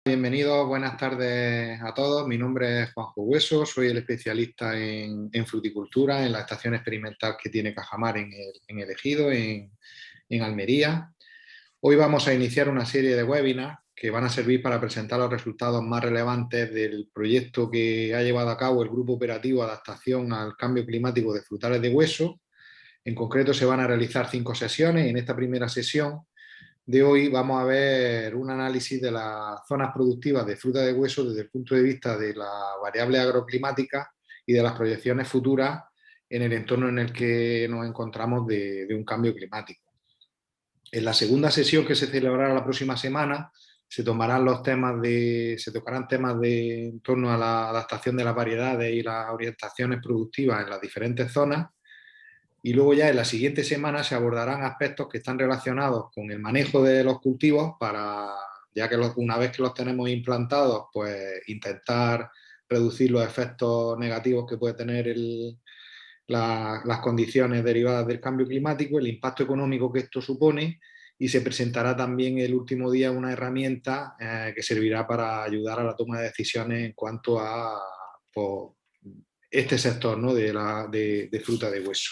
Bienvenidos, buenas tardes a todos. Mi nombre es Juanjo Hueso, soy el especialista en fruticultura en la estación experimental que tiene Cajamar en el Ejido, en Almería. Hoy vamos a iniciar una serie de webinars que van a servir para presentar los resultados más relevantes del proyecto que ha llevado a cabo el Grupo Operativo Adaptación al Cambio Climático de Frutales de Hueso. En concreto se van a realizar 5 sesiones y en esta primera sesión de hoy vamos a ver un análisis de las zonas productivas de fruta de hueso desde el punto de vista de la variable agroclimática y de las proyecciones futuras en el entorno en el que nos encontramos de un cambio climático. En la segunda sesión, que se celebrará la próxima semana, se tocarán temas en torno a la adaptación de las variedades y las orientaciones productivas en las diferentes zonas. Y luego ya en la siguiente semana se abordarán aspectos que están relacionados con el manejo de los cultivos ya que una vez que los tenemos implantados, pues intentar reducir los efectos negativos que puede tener las condiciones derivadas del cambio climático, el impacto económico que esto supone, y se presentará también el último día una herramienta que servirá para ayudar a la toma de decisiones en cuanto a pues, este sector, ¿no?, de fruta de hueso.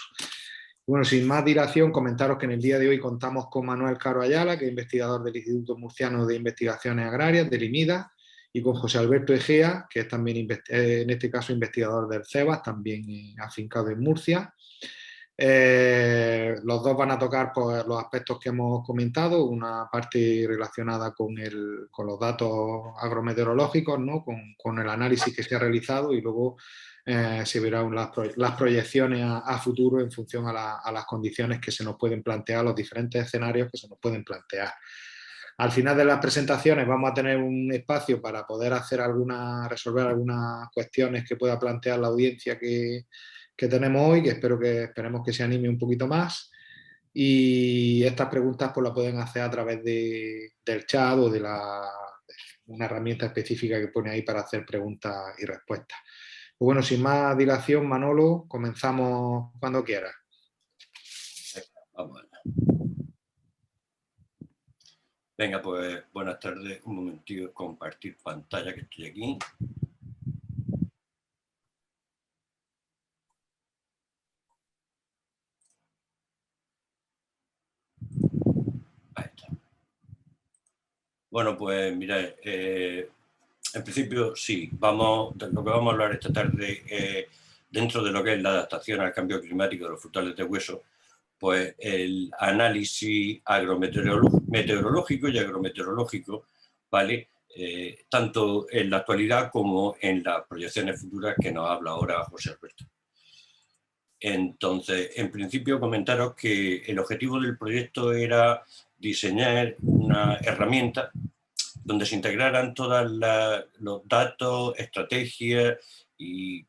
Bueno, sin más dilación, comentaros que en el día de hoy contamos con Manuel Caro Ayala, que es investigador del Instituto Murciano de Investigaciones Agrarias, del IMIDA, y con José Alberto Egea, que es también, en este caso, investigador del CEBAS, también afincado en Murcia. Los dos van a tocar pues, los aspectos que hemos comentado, una parte relacionada con los datos agrometeorológicos, ¿no?, con el análisis que se ha realizado, y luego se verán las proyecciones a futuro en función a las condiciones que se nos pueden plantear, los diferentes escenarios que se nos pueden plantear. Al final de las presentaciones vamos a tener un espacio para poder resolver algunas cuestiones que pueda plantear la audiencia que tenemos hoy, que esperemos que se anime un poquito más. Y estas preguntas pues las pueden hacer a través del chat o de una herramienta específica que pone ahí para hacer preguntas y respuestas. Pues bueno, sin más dilación, Manolo, comenzamos cuando quieras. Vamos allá. Venga, pues buenas tardes. Un momentito, compartir pantalla, que estoy aquí. Ahí está. Bueno, pues mira, en principio sí, lo que vamos a hablar esta tarde, dentro de lo que es la adaptación al cambio climático de los frutales de hueso, pues el análisis meteorológico y agrometeorológico, ¿vale? Tanto en la actualidad como en las proyecciones futuras que nos habla ahora José Alberto. Entonces, en principio, comentaros que el objetivo del proyecto era diseñar una herramienta donde se integraran todos los datos, estrategias y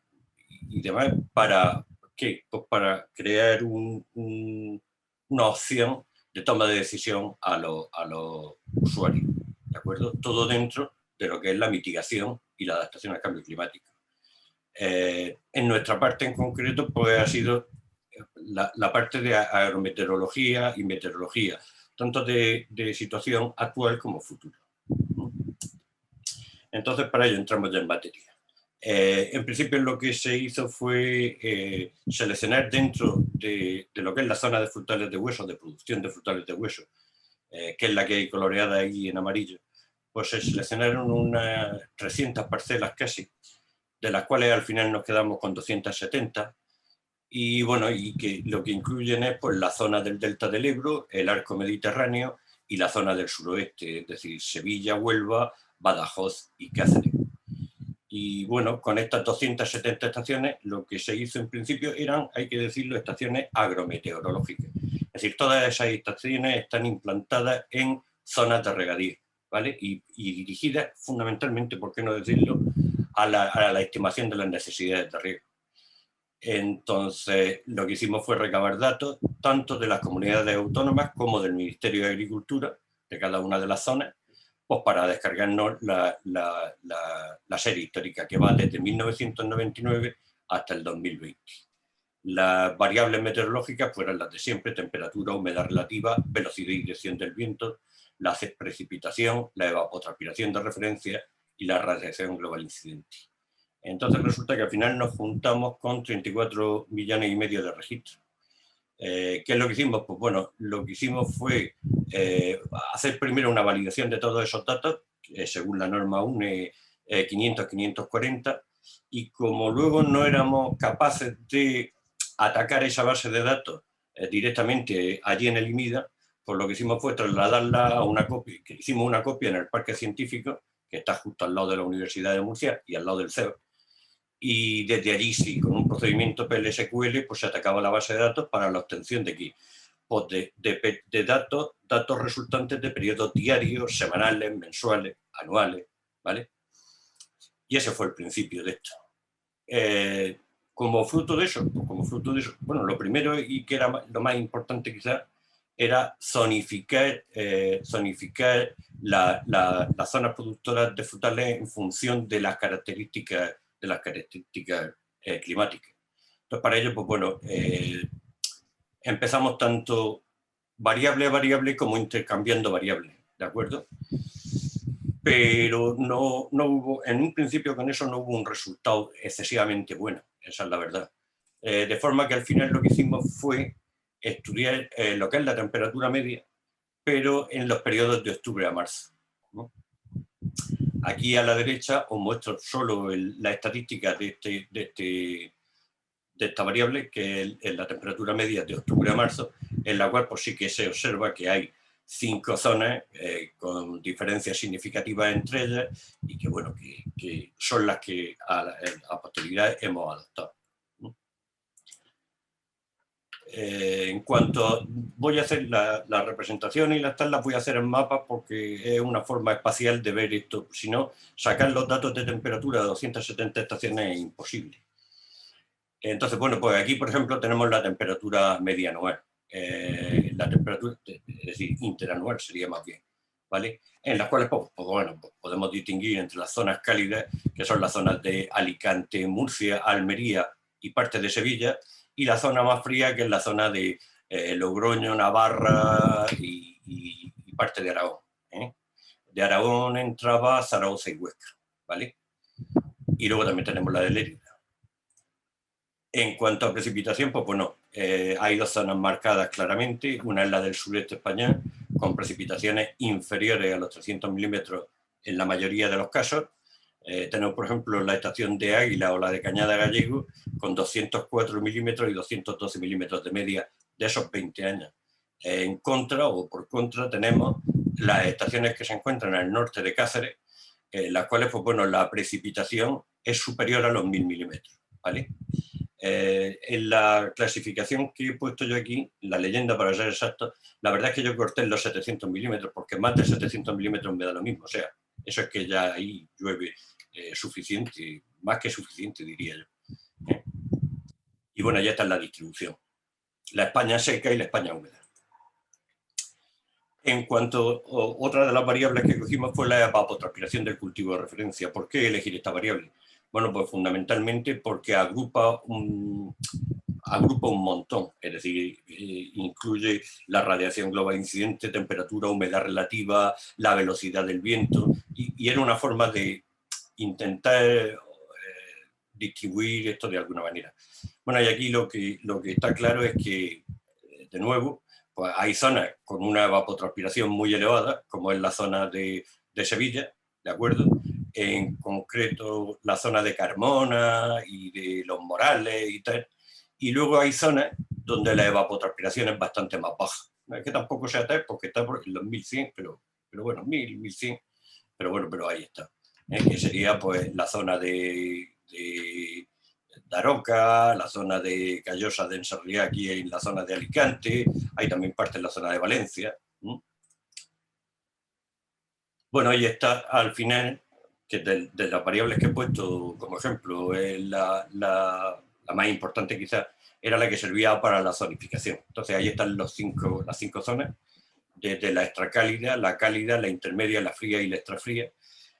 demás para ¿qué? Pues para crear una opción de toma de decisión a los usuarios, ¿de acuerdo? Todo dentro de lo que es la mitigación y la adaptación al cambio climático. En nuestra parte en concreto, pues ha sido la parte de agrometeorología y meteorología, tanto de situación actual como futura. Entonces, para ello entramos ya en materia. En principio, lo que se hizo fue seleccionar dentro de lo que es la zona de frutales de hueso, de producción de frutales de hueso, que es la que hay coloreada ahí en amarillo, pues se seleccionaron unas 300 parcelas casi, de las cuales al final nos quedamos con 270, y bueno, y que lo que incluyen es pues la zona del delta del Ebro, el arco mediterráneo y la zona del suroeste, es decir, Sevilla, Huelva, Badajoz y Cáceres. Y bueno, con estas 270 estaciones, lo que se hizo en principio eran, hay que decirlo, estaciones agrometeorológicas. Es decir, todas esas estaciones están implantadas en zonas de regadío, ¿vale? Y dirigidas fundamentalmente, por qué no decirlo, a la estimación de las necesidades de riego. Entonces, lo que hicimos fue recabar datos, tanto de las comunidades autónomas como del Ministerio de Agricultura, de cada una de las zonas, pues para descargarnos la serie histórica que va desde 1999 hasta el 2020. Las variables meteorológicas fueran las de siempre: temperatura, humedad relativa, velocidad y dirección del viento, la precipitación, la evapotranspiración de referencia y la radiación global incidente. Entonces resulta que al final nos juntamos con 34,5 millones de registros. ¿Qué es lo que hicimos? Pues bueno, lo que hicimos fue hacer primero una validación de todos esos datos, según la norma UNE 500-540, y como luego no éramos capaces de atacar esa base de datos directamente allí en el IMIDA, pues lo que hicimos fue trasladarla a una copia, que hicimos una copia en el Parque Científico, que está justo al lado de la Universidad de Murcia y al lado del CEU, y desde allí sí, con un procedimiento PLSQL, pues se atacaba la base de datos para la obtención de aquí, pues de datos resultantes de periodos diarios, semanales, mensuales, anuales, ¿vale? Y ese fue el principio de esto. Como fruto de eso, bueno, lo primero, y que era lo más importante quizás, era zonificar las zonas productoras de frutales en función de las características climáticas. Entonces, para ello, pues bueno, empezamos tanto variable a variable como intercambiando variables, ¿de acuerdo? Pero no hubo, en un principio con eso no hubo un resultado excesivamente bueno, esa es la verdad. De forma que al final lo que hicimos fue estudiar lo que es la temperatura media, pero en los periodos de octubre a marzo, ¿no? Aquí a la derecha os muestro solo la estadística de esta variable, que es la temperatura media de octubre a marzo, en la cual pues sí que se observa que hay 5 zonas con diferencias significativas entre ellas, y que bueno, que son las que a posterioridad hemos adoptado. En cuanto voy a hacer la representación y las tablas, voy a hacer en mapas porque es una forma espacial de ver esto. Si no, sacar los datos de temperatura de 270 estaciones es imposible. Entonces, bueno, pues aquí, por ejemplo, tenemos la temperatura media anual. La temperatura, es decir, interanual sería más bien, ¿vale? En las cuales, pues bueno, pues podemos distinguir entre las zonas cálidas, que son las zonas de Alicante, Murcia, Almería y parte de Sevilla, y la zona más fría, que es la zona de Logroño, Navarra y parte de Aragón. De Aragón entraba Zaragoza y Huesca, ¿vale? Y luego también tenemos la de Lérida. En cuanto a precipitación, pues bueno, hay 2 zonas marcadas claramente. Una es la del sureste español, con precipitaciones inferiores a los 300 milímetros en la mayoría de los casos. Tenemos, por ejemplo, la estación de Águila o la de Cañada Gallego, con 204 milímetros y 212 milímetros de media de esos 20 años. En contra, o por contra, tenemos las estaciones que se encuentran al norte de Cáceres, las cuales, pues bueno, la precipitación es superior a los 1000 milímetros, ¿vale? En la clasificación que he puesto yo aquí, la leyenda para ser exacto, la verdad es que yo corté en los 700 milímetros, porque más de 700 milímetros me da lo mismo. O sea, eso es que ya ahí llueve suficiente, más que suficiente, diría yo. Y bueno, ya está en la distribución. La España seca y la España húmeda. En cuanto a otra de las variables que cogimos fue la evapotranspiración del cultivo de referencia. ¿Por qué elegir esta variable? Bueno, pues fundamentalmente porque agrupa un montón, es decir, incluye la radiación global incidente, temperatura, humedad relativa, la velocidad del viento, y era una forma de intentar distribuir esto de alguna manera. Bueno, y aquí lo que está claro es que, de nuevo, pues hay zonas con una evapotranspiración muy elevada, como es la zona de Sevilla, ¿de acuerdo? En concreto la zona de Carmona y de Los Morales y tal. Y luego hay zonas donde la evapotranspiración es bastante más baja. No es que tampoco sea tal, porque está en los 1100, pero bueno, 1000, 1100, pero bueno, pero ahí está. Que sería pues la zona de Daroca, la zona de Callosa de Ensarriá, aquí en la zona de Alicante, hay también parte en la zona de Valencia. Bueno, ahí está al final, que de las variables que he puesto como ejemplo, la más importante quizás era la que servía para la zonificación. Entonces ahí están las 5 zonas, desde la extracálida, la cálida, la intermedia, la fría y la extrafría.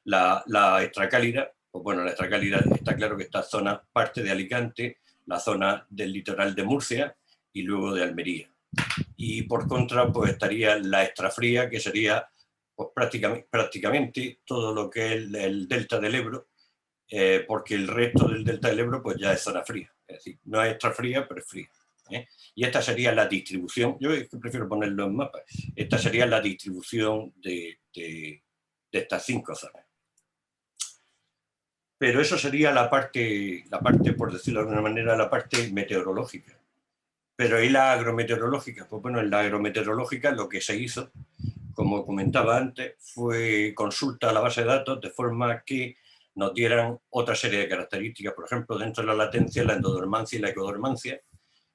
La extracálida, pues bueno, la extracálida está claro que esta zona parte de Alicante, la zona del litoral de Murcia y luego de Almería. Y por contra, pues estaría la extrafría, que sería pues, prácticamente todo lo que es el delta del Ebro, porque el resto del delta del Ebro pues ya es zona fría. Es decir, no es extrafría, pero es fría. Y esta sería la distribución, yo prefiero ponerlo en mapas, esta sería la distribución de estas 5 zonas. Pero eso sería la parte, por decirlo de alguna manera, la parte meteorológica. Pero ¿y la agrometeorológica? Pues bueno, en la agrometeorológica lo que se hizo, como comentaba antes, fue consulta a la base de datos de forma que nos dieran otra serie de características. Por ejemplo, dentro de la latencia, la endodormancia y la ecodormancia.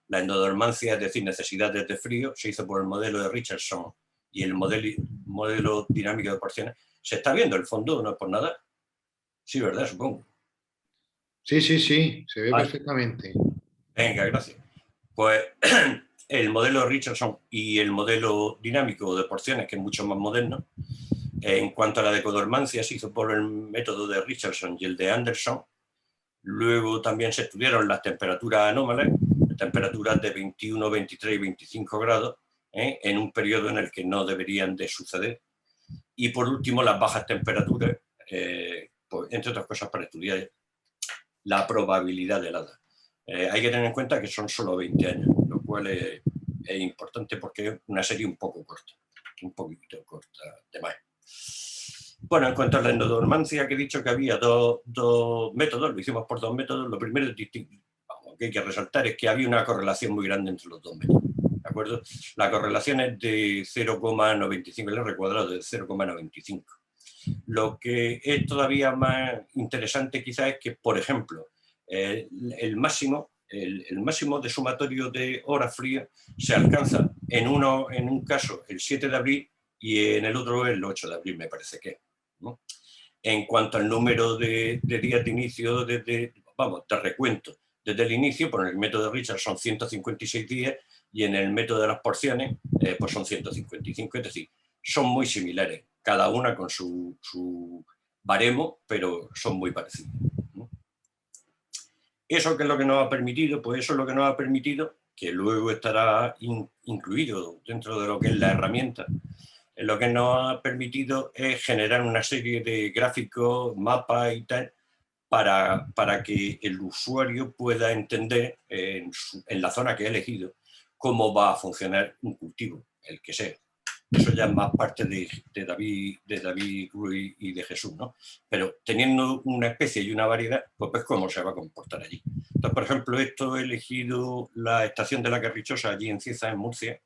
La endodormancia, es decir, necesidades de frío, se hizo por el modelo de Richardson y el modelo dinámico de porciones. ¿Se está viendo el fondo? ¿No es por nada? Sí, ¿verdad? Supongo. Sí, sí, sí, se ve perfectamente. Venga, gracias. Pues el modelo Richardson y el modelo dinámico de porciones, que es mucho más moderno, en cuanto a la decodormancia, se hizo por el método de Richardson y el de Anderson. Luego también se estudiaron las temperaturas anómalas, temperaturas de 21, 23 y 25 grados, en un periodo en el que no deberían de suceder. Y por último, las bajas temperaturas, pues, entre otras cosas para estudiar la probabilidad de helada. Hay que tener en cuenta que son solo 20 años, lo cual es importante porque es una serie un poco corta, un poquito corta de más. Bueno, en cuanto a la endodormancia, que he dicho que había dos métodos, lo hicimos por 2 métodos. Lo primero que hay que resaltar es que había una correlación muy grande entre los 2 métodos. ¿De acuerdo? La correlación es de 0,95, el R cuadrado de 0,95. Lo que es todavía más interesante quizás es que, por ejemplo, el máximo de sumatorio de horas frías se alcanza en un caso el 7 de abril y en el otro el 8 de abril, me parece que, ¿no? En cuanto al número de días de inicio, te recuento, desde el inicio, por el método de Richard son 156 días y en el método de las porciones pues son 155, es decir, son muy similares, cada una con su baremo, pero son muy parecidas, ¿no? ¿Eso qué es lo que nos ha permitido? Pues eso es lo que nos ha permitido, que luego estará incluido dentro de lo que es la herramienta, lo que nos ha permitido es generar una serie de gráficos, mapas y tal, para que el usuario pueda entender en la zona que ha elegido cómo va a funcionar un cultivo, el que sea. Eso ya es más parte de David Ruiz y de Jesús, ¿no? Pero teniendo una especie y una variedad, pues cómo se va a comportar allí. Entonces, por ejemplo, esto he elegido la estación de la Carrichosa allí en Cieza, en Murcia,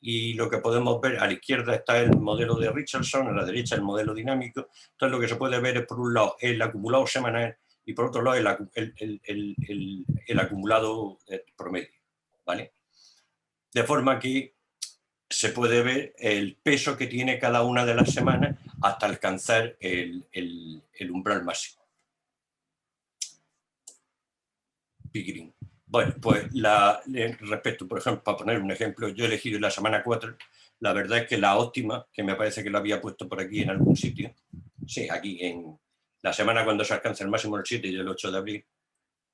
y lo que podemos ver, a la izquierda está el modelo de Richardson, a la derecha el modelo dinámico. Entonces lo que se puede ver es, por un lado, el acumulado semanal y por otro lado el acumulado promedio, ¿vale? De forma que se puede ver el peso que tiene cada una de las semanas hasta alcanzar el umbral máximo. Pickering. Bueno, pues respecto, por ejemplo, para poner un ejemplo, yo he elegido la semana 4, la verdad es que la óptima, que me parece que lo había puesto por aquí en algún sitio, sí, aquí en la semana cuando se alcanza el máximo el 7 y el 8 de abril,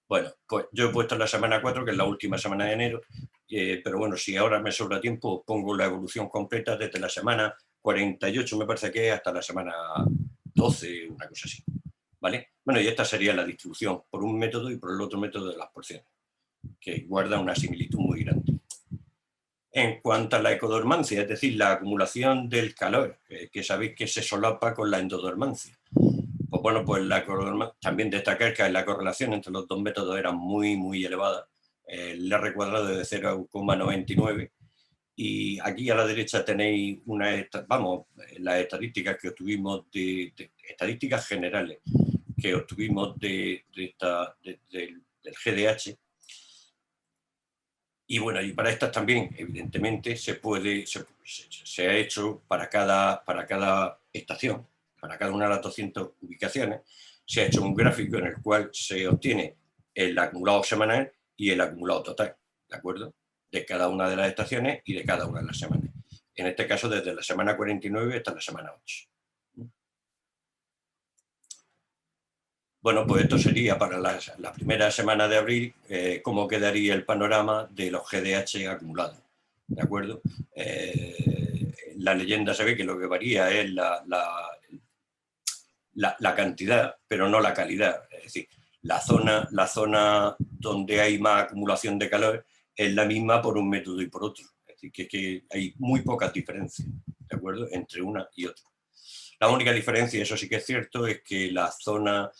bueno, pues yo he puesto la semana 4, que es la última semana de enero, pero bueno, si ahora me sobra tiempo, pongo la evolución completa desde la semana 48, me parece que es, hasta la semana 12, una cosa así, ¿vale? Bueno, y esta sería la distribución por un método y por el otro método de las porciones, que guarda una similitud muy grande. En cuanto a la ecodormancia, es decir, la acumulación del calor, que sabéis que se solapa con la endodormancia. Pues bueno, pues también destacar que la correlación entre los 2 métodos era muy, muy elevada. El R cuadrado de 0,99 y aquí a la derecha tenéis las estadísticas que obtuvimos estadísticas generales que obtuvimos del GDH. Y bueno, y para estas también, evidentemente, se ha hecho para cada estación, para cada una de las 200 ubicaciones, se ha hecho un gráfico en el cual se obtiene el acumulado semanal y el acumulado total, ¿de acuerdo? De cada una de las estaciones y de cada una de las semanas. En este caso, desde la semana 49 hasta la semana 8. Bueno, pues esto sería para la primera semana de abril, cómo quedaría el panorama de los GDH acumulados, ¿de acuerdo? La leyenda se ve que lo que varía es la cantidad, pero no la calidad. Es decir, la zona donde hay más acumulación de calor es la misma por un método y por otro. Es decir, que hay muy pocas diferencias, ¿de acuerdo?, entre una y otra. La única diferencia, eso sí que es cierto, es que la zona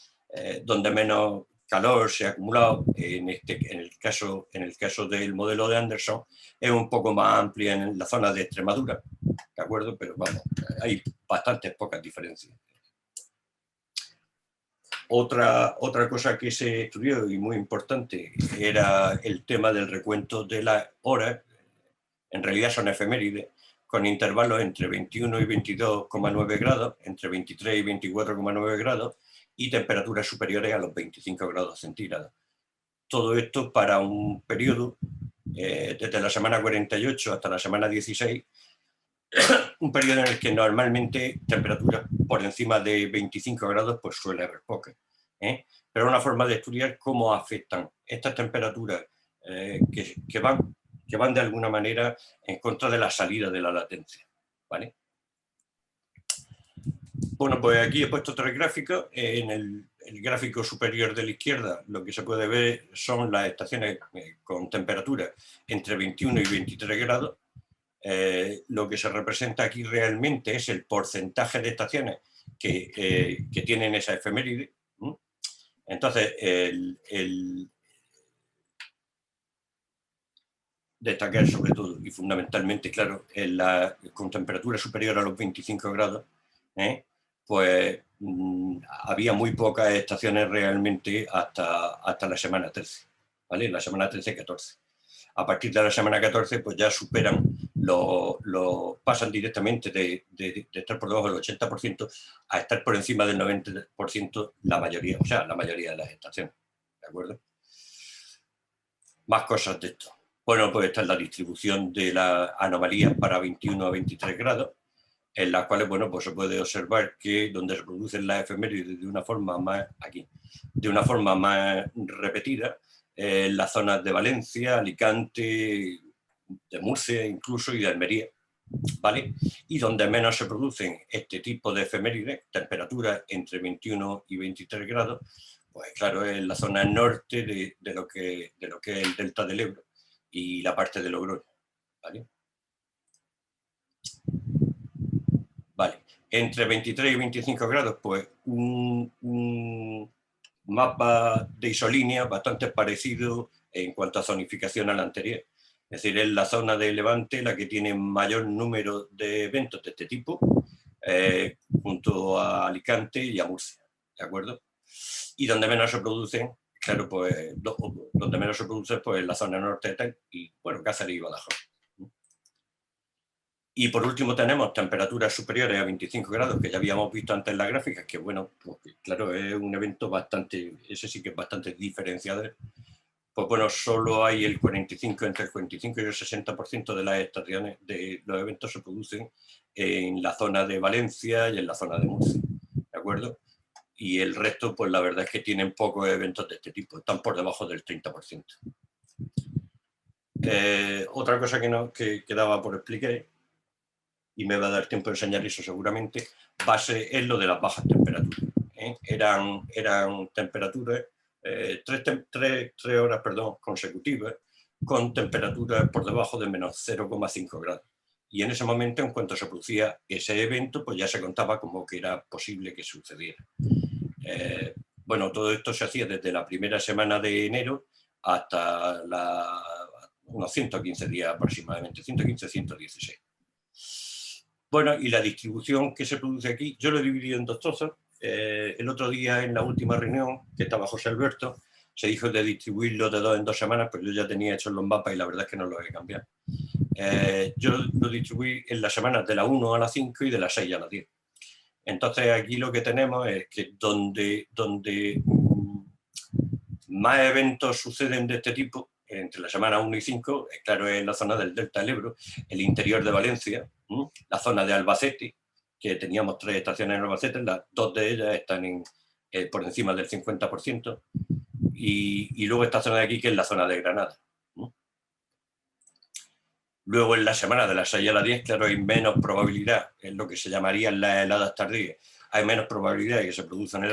donde menos calor se ha acumulado, en el caso del modelo de Anderson, es un poco más amplia en la zona de Extremadura, ¿de acuerdo? Pero vamos, hay bastantes pocas diferencias. Otra cosa que se estudió y muy importante era el tema del recuento de las horas. En realidad son efemérides, con intervalos entre 21 y 22,9 grados, entre 23 y 24,9 grados, y temperaturas superiores a los 25 grados centígrados. Todo esto para un periodo desde la semana 48 hasta la semana 16, un periodo en el que normalmente temperaturas por encima de 25 grados pues suele haber pocas. Pero es una forma de estudiar cómo afectan estas temperaturas que van de alguna manera en contra de la salida de la latencia, ¿vale? Bueno, pues aquí he puesto tres gráficos. En el gráfico superior de la izquierda lo que se puede ver son las estaciones con temperaturas entre 21 y 23 grados. Lo que se representa aquí realmente es el porcentaje de estaciones que tienen esa efeméride. Entonces, destacar sobre todo y fundamentalmente, claro, con temperatura superior a los 25 grados, pues había muy pocas estaciones realmente hasta la semana 13, ¿vale? La semana 13-14. A partir de la semana 14, pues ya superan, pasan directamente de estar por debajo del 80% a estar por encima del 90% la mayoría de las estaciones, ¿de acuerdo? Más cosas de esto. Bueno, pues esta es la distribución de las anomalías para 21 a 23 grados, en las cuales, bueno, pues se puede observar que donde se producen las efemérides de una forma más repetida, en las zonas de Valencia, Alicante, de Murcia incluso y de Almería, ¿vale? Y donde menos se producen este tipo de efemérides, temperaturas entre 21 y 23 grados, pues claro, es la zona norte de lo que es el delta del Ebro y la parte de Logroño, ¿vale? Vale, entre 23 y 25 grados, pues un mapa de isolínea bastante parecido en cuanto a zonificación al anterior. Es decir, es la zona de Levante la que tiene mayor número de eventos de este tipo, junto a Alicante y a Murcia, ¿de acuerdo? Y donde menos se producen, claro, pues donde menos se produce, pues la zona norte y, bueno, Cáceres y Badajoz. Y por último tenemos temperaturas superiores a 25 grados, que ya habíamos visto antes en las gráficas, que bueno, pues claro, es un evento ese sí que es bastante diferenciador. Pues bueno, solo hay entre el 45 y el 60% de las estaciones de los eventos se producen en la zona de Valencia y en la zona de Murcia, ¿de acuerdo? Y el resto, pues la verdad es que tienen pocos eventos de este tipo, están por debajo del 30%. Otra cosa que quedaba por explicar, y me va a dar tiempo de enseñar eso seguramente, es lo de las bajas temperaturas. Eran temperaturas, 3 horas consecutivas, con temperaturas por debajo de menos 0,5 grados. Y en ese momento, en cuanto se producía ese evento, pues ya se contaba como que era posible que sucediera. Bueno, todo esto se hacía desde la primera semana de enero hasta unos 115 días aproximadamente, 115-116. Bueno, y la distribución que se produce aquí, yo lo he dividido en dos trozos. El otro día, en la última reunión, que estaba José Alberto, se dijo de distribuirlo de 2 en 2 semanas, pero yo ya tenía hechos los mapas y la verdad es que no los he cambiado. Yo lo distribuí en las semanas de la 1 a la 5 y de la 6 a la 10. Entonces aquí lo que tenemos es que donde más eventos suceden de este tipo, entre la semana 1 y 5, claro, es la zona del delta del Ebro, el interior de Valencia, la zona de Albacete, que teníamos 3 estaciones en Albacete, 2 de ellas están por encima del 50%, y luego esta zona de aquí, que es la zona de Granada, ¿no? Luego en la semana de las 6 a las 10, claro, hay menos probabilidad, en lo que se llamarían las heladas tardías, hay menos probabilidad de que se produzcan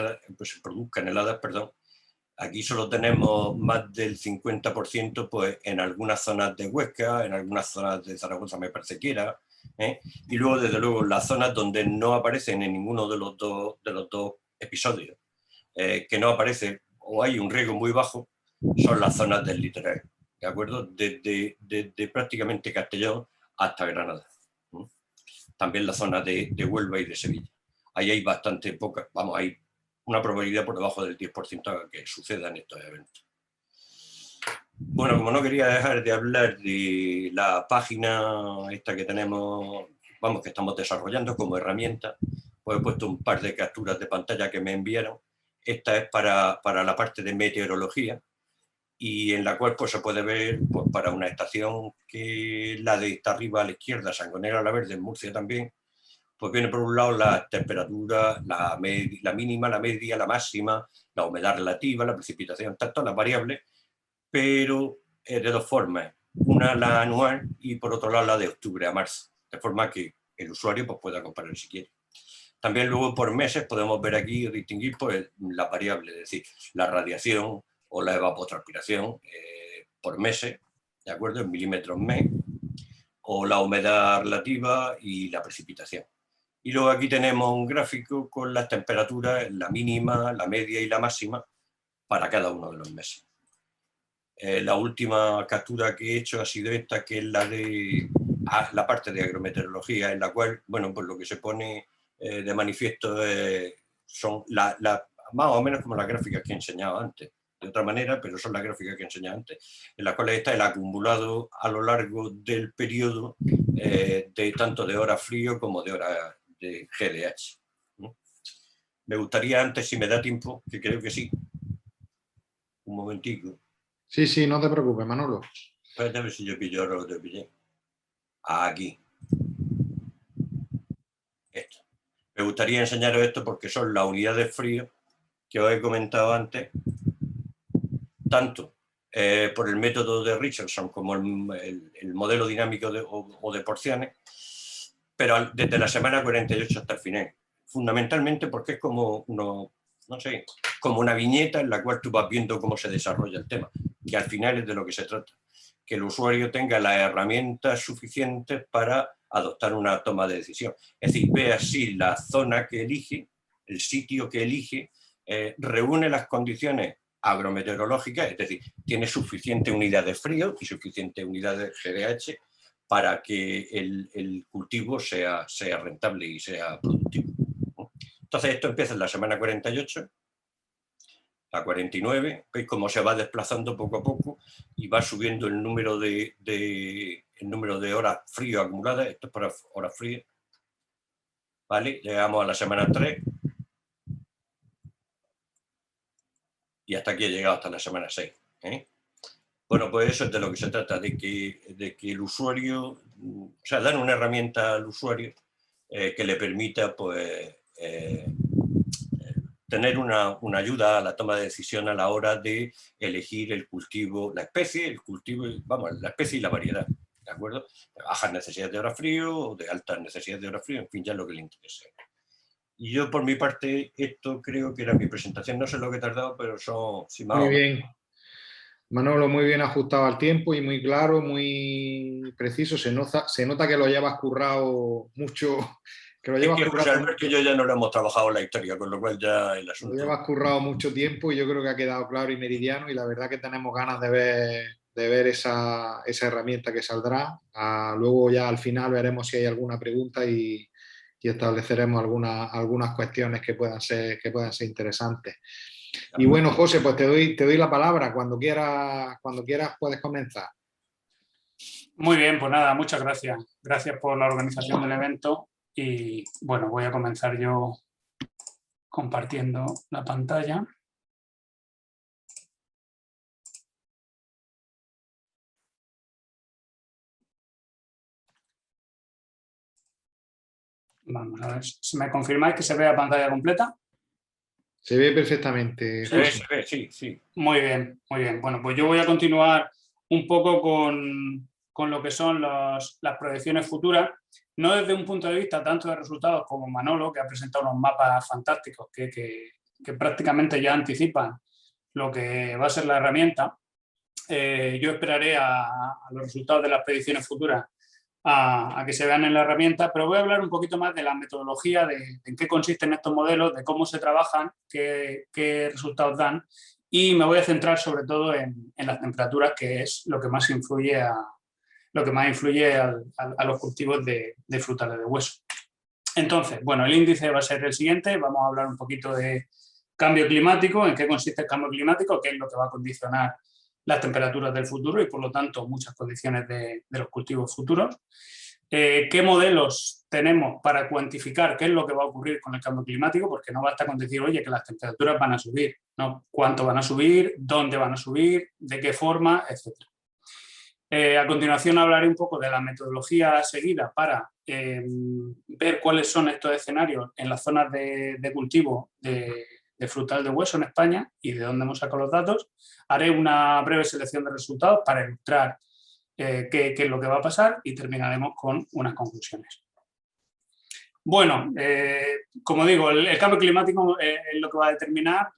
heladas, perdón. Aquí solo tenemos más del 50%, pues en algunas zonas de Huesca, en algunas zonas de Zaragoza me parece que era, y luego desde luego las zonas donde no aparecen en ninguno de los dos episodios, que no aparece o hay un riesgo muy bajo, son las zonas del litoral, ¿de acuerdo? Desde prácticamente Castellón hasta Granada. También la zona de Huelva y de Sevilla. Ahí hay bastante poca, vamos, hay una probabilidad por debajo del 10% que sucedan estos eventos. Bueno, como no quería dejar de hablar de la página esta que tenemos, vamos, que estamos desarrollando como herramienta, pues he puesto un par de capturas de pantalla que me enviaron. Esta es para la parte de meteorología, y en la cual pues, se puede ver pues, para una estación que la de esta arriba a la izquierda, Sangonera la Verde, en Murcia también, pues viene por un lado la temperatura, la mínima, la media, la máxima, la humedad relativa, la precipitación, todas las variables, pero de dos formas. Una la anual y por otro lado la de octubre a marzo, de forma que el usuario pues, pueda comparar si quiere. También luego por meses podemos ver aquí o distinguir pues, las variables, es decir, la radiación o la evapotranspiración por meses, ¿de acuerdo? En milímetros mes, o la humedad relativa y la precipitación. Y luego aquí tenemos un gráfico con las temperaturas, la mínima, la media y la máxima para cada uno de los meses. La última captura que he hecho ha sido esta, que es la de la parte de agrometeorología, en la cual, bueno, pues lo que se pone de manifiesto son más o menos como las gráficas que he enseñado antes, de otra manera, pero son las gráficas que he enseñado antes, en las cuales está el acumulado a lo largo del periodo de tanto de hora frío como de hora de GDH. Me gustaría antes, si me da tiempo, que creo que sí, un momentico. Sí, sí, no te preocupes, Manolo. Espérate a ver si yo pillo ahora lo que te pillé. Aquí. Esto. Me gustaría enseñaros esto porque son las unidades de frío que os he comentado antes, tanto por el método de Richardson como el modelo dinámico o de porciones, pero desde la semana 48 hasta el final. Fundamentalmente porque es como no sé, como una viñeta en la cual tú vas viendo cómo se desarrolla el tema, que al final es de lo que se trata, que el usuario tenga las herramientas suficientes para adoptar una toma de decisión. Es decir, vea si la zona que elige, el sitio que elige, reúne las condiciones agrometeorológicas, es decir, tiene suficiente unidad de frío y suficiente unidad de GDH para que el cultivo sea rentable y sea productivo. Entonces esto empieza en la semana 48, la 49, veis cómo se va desplazando poco a poco y va subiendo el número de horas frío acumuladas. Esto es para horas frías, ¿vale? Llegamos a la semana 3 y hasta aquí he llegado, hasta la semana 6. Bueno, pues eso es de lo que se trata, de que el usuario, o sea, dar una herramienta al usuario que le permita, pues, tener una ayuda a la toma de decisión a la hora de elegir el cultivo, la especie, la especie y la variedad, ¿de acuerdo? De bajas necesidades de hora frío o de altas necesidades de hora frío, en fin, ya lo que le interese. Y yo, por mi parte, esto creo que era mi presentación, no sé lo que he tardado, pero son... Si más Muy o menos. bien. Manolo, muy bien ajustado al tiempo y muy claro, muy preciso. Se nota que lo llevas currado mucho, que lo Es llevas que José currado Alberto y yo ya no lo hemos trabajado en la historia, con lo cual ya el Lo asunto... llevas currado mucho tiempo y yo creo que ha quedado claro y meridiano y la verdad que tenemos ganas de ver esa herramienta que saldrá. Luego ya al final veremos si hay alguna pregunta y estableceremos algunas cuestiones que puedan ser interesantes. Y bueno, José, pues te doy la palabra. Cuando quieras puedes comenzar. Muy bien, pues nada, muchas gracias. Gracias por la organización del evento y bueno, voy a comenzar yo compartiendo la pantalla. Vamos a ver, ¿me confirmáis que se ve la pantalla completa? Se ve perfectamente. Se ve, sí, sí. Muy bien, muy bien. Bueno, pues yo voy a continuar un poco con lo que son las proyecciones futuras, no desde un punto de vista tanto de resultados como Manolo, que ha presentado unos mapas fantásticos que prácticamente ya anticipan lo que va a ser la herramienta. Yo esperaré a los resultados de las predicciones futuras a que se vean en la herramienta, pero voy a hablar un poquito más de la metodología, de en qué consisten estos modelos, de cómo se trabajan, qué resultados dan, y me voy a centrar sobre todo en las temperaturas, que es lo que más influye a los cultivos de frutales de hueso. Entonces, bueno, el índice va a ser el siguiente. Vamos a hablar un poquito de cambio climático, en qué consiste el cambio climático, qué es lo que va a condicionar las temperaturas del futuro y, por lo tanto, muchas condiciones de los cultivos futuros. ¿Qué modelos tenemos para cuantificar qué es lo que va a ocurrir con el cambio climático? Porque no basta con decir, oye, que las temperaturas van a subir, ¿no? ¿Cuánto van a subir? ¿Dónde van a subir? ¿De qué forma? Etcétera. A continuación hablaré un poco de la metodología seguida para ver cuáles son estos escenarios en las zonas de cultivo de frutal de hueso en España y de dónde hemos sacado los datos. Haré una breve selección de resultados para ilustrar qué es lo que va a pasar y terminaremos con unas conclusiones. Bueno, como digo, el cambio climático es lo que va a determinar,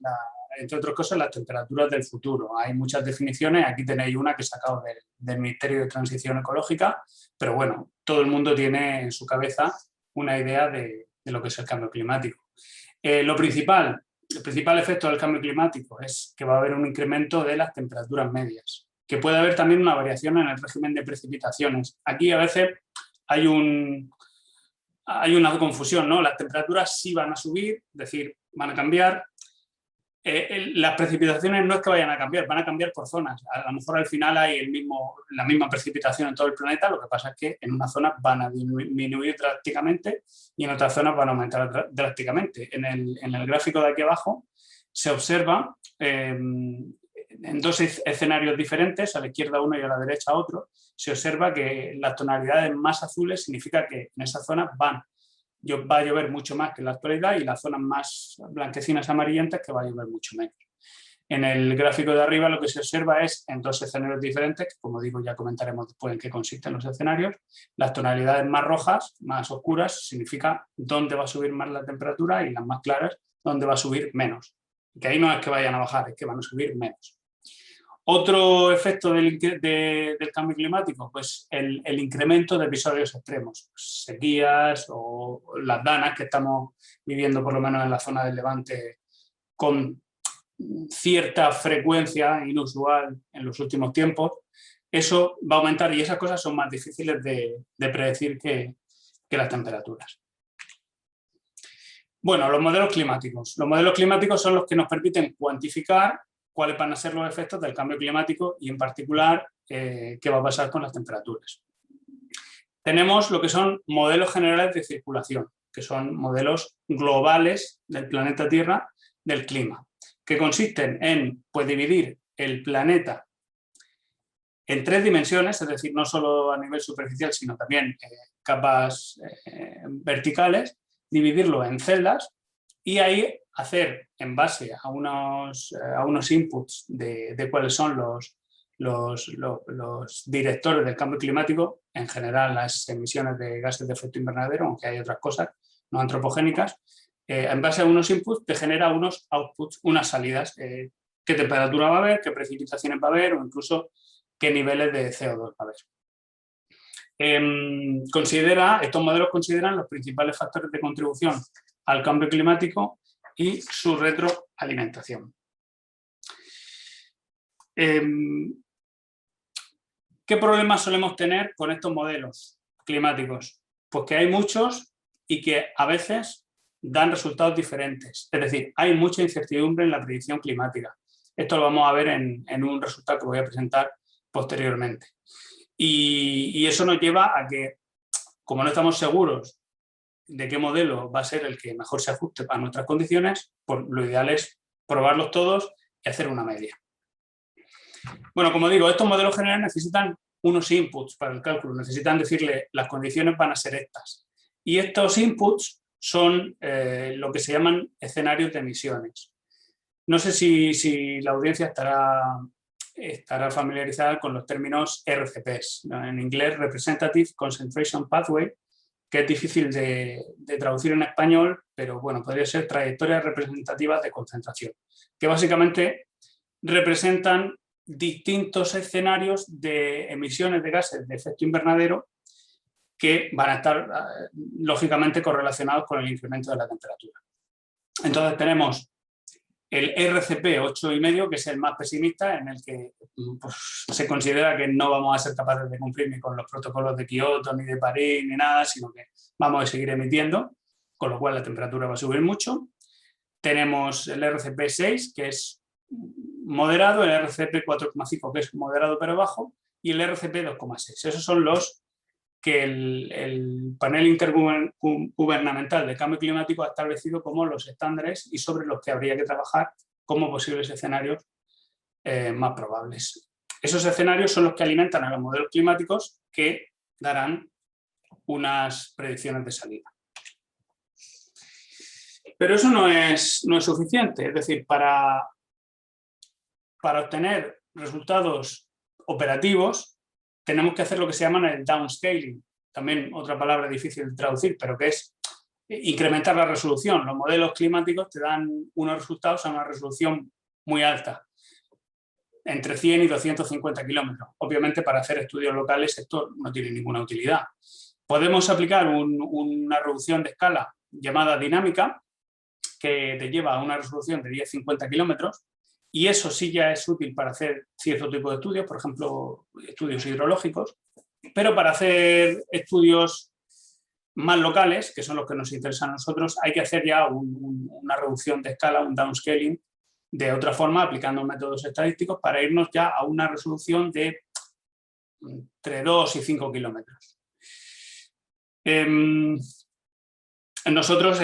entre otras cosas, las temperaturas del futuro. Hay muchas definiciones, aquí tenéis una que he sacado del Ministerio de Transición Ecológica, pero bueno, todo el mundo tiene en su cabeza una idea de lo que es el cambio climático. El principal efecto del cambio climático es que va a haber un incremento de las temperaturas medias, que puede haber también una variación en el régimen de precipitaciones. Aquí a veces hay una confusión, ¿no? Las temperaturas sí van a subir, es decir, van a cambiar. Las precipitaciones no es que vayan a cambiar por zonas. A lo mejor al final hay la misma precipitación en todo el planeta, lo que pasa es que en unas zonas van a disminuir drásticamente y en otras zonas van a aumentar drásticamente. En el gráfico de aquí abajo se observa en dos escenarios diferentes, a la izquierda uno y a la derecha otro, se observa que las tonalidades más azules significa que en esas zonas va a llover mucho más que en la actualidad y las zonas más blanquecinas amarillentas que va a llover mucho menos. En el gráfico de arriba lo que se observa es en dos escenarios diferentes, que como digo ya comentaremos después en qué consisten los escenarios. Las tonalidades más rojas, más oscuras, significa dónde va a subir más la temperatura y las más claras, dónde va a subir menos. Que ahí no es que vayan a bajar, es que van a subir menos. Otro efecto del cambio climático, pues el incremento de episodios extremos, sequías o las danas que estamos viviendo por lo menos en la zona del Levante con cierta frecuencia inusual en los últimos tiempos. Eso va a aumentar y esas cosas son más difíciles de predecir que las temperaturas. Bueno, los modelos climáticos. Los modelos climáticos son los que nos permiten cuantificar cuáles van a ser los efectos del cambio climático y, en particular, qué va a pasar con las temperaturas. Tenemos lo que son modelos generales de circulación, que son modelos globales del planeta Tierra del clima, que consisten en dividir el planeta en tres dimensiones, es decir, no solo a nivel superficial, sino también capas verticales, dividirlo en celdas y ahí hacer, en base a unos inputs de cuáles son los directores del cambio climático, en general las emisiones de gases de efecto invernadero, aunque hay otras cosas no antropogénicas, en base a unos inputs te genera unos outputs, unas salidas, qué temperatura va a haber, qué precipitaciones va a haber o incluso qué niveles de CO2 va a haber. Estos modelos consideran los principales factores de contribución al cambio climático y su retroalimentación. ¿Qué problemas solemos tener con estos modelos climáticos? Pues que hay muchos y que a veces dan resultados diferentes. Es decir, hay mucha incertidumbre en la predicción climática. Esto lo vamos a ver en un resultado que voy a presentar posteriormente. Y eso nos lleva a que, como no estamos seguros de qué modelo va a ser el que mejor se ajuste a nuestras condiciones, pues lo ideal es probarlos todos y hacer una media. Bueno, como digo, estos modelos generales necesitan unos inputs para el cálculo, necesitan decirle las condiciones van a ser estas. Y estos inputs son lo que se llaman escenarios de emisiones. No sé si la audiencia estará familiarizada con los términos RCPs, ¿no? En inglés Representative Concentration Pathway, que es difícil de traducir en español, pero bueno, podría ser trayectorias representativas de concentración, que básicamente representan distintos escenarios de emisiones de gases de efecto invernadero que van a estar lógicamente correlacionados con el incremento de la temperatura. Entonces tenemos el RCP 8,5, que es el más pesimista, en el que pues, se considera que no vamos a ser capaces de cumplir ni con los protocolos de Kioto, ni de París, ni nada, sino que vamos a seguir emitiendo, con lo cual la temperatura va a subir mucho. Tenemos el RCP 6, que es moderado, el RCP 4,5, que es moderado pero bajo, y el RCP 2,6. Esos son los que el panel intergubernamental de cambio climático ha establecido como los estándares y sobre los que habría que trabajar como posibles escenarios más probables. Esos escenarios son los que alimentan a los modelos climáticos que darán unas predicciones de salida. Pero eso no es suficiente, es decir, para obtener resultados operativos tenemos que hacer lo que se llama el downscaling, también otra palabra difícil de traducir, pero que es incrementar la resolución. Los modelos climáticos te dan unos resultados a una resolución muy alta, entre 100 y 250 kilómetros. Obviamente para hacer estudios locales esto no tiene ninguna utilidad. Podemos aplicar una reducción de escala llamada dinámica, que te lleva a una resolución de 10-50 kilómetros, y eso sí ya es útil para hacer cierto tipo de estudios, por ejemplo, estudios hidrológicos, pero para hacer estudios más locales, que son los que nos interesan a nosotros, hay que hacer ya una reducción de escala, un downscaling, de otra forma, aplicando métodos estadísticos para irnos ya a una resolución de entre 2 y 5 kilómetros. Nosotros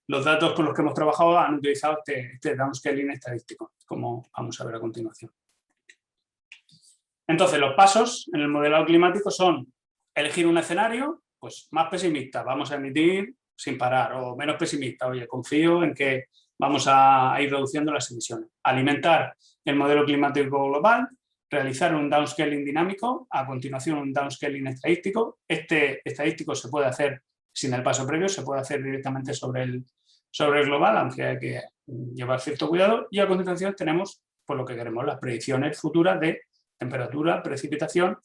los datos con los que hemos trabajado han utilizado este downscaling estadístico, como vamos a ver a continuación. Entonces, los pasos en el modelado climático son elegir un escenario pues, más pesimista, vamos a emitir sin parar, o menos pesimista, oye, confío en que vamos a ir reduciendo las emisiones. Alimentar el modelo climático global, realizar un downscaling dinámico, a continuación un downscaling estadístico. Este estadístico se puede hacer sin el paso previo, se puede hacer directamente sobre el global, aunque hay que llevar cierto cuidado, y a continuación tenemos pues, lo que queremos, las predicciones futuras de temperatura, precipitación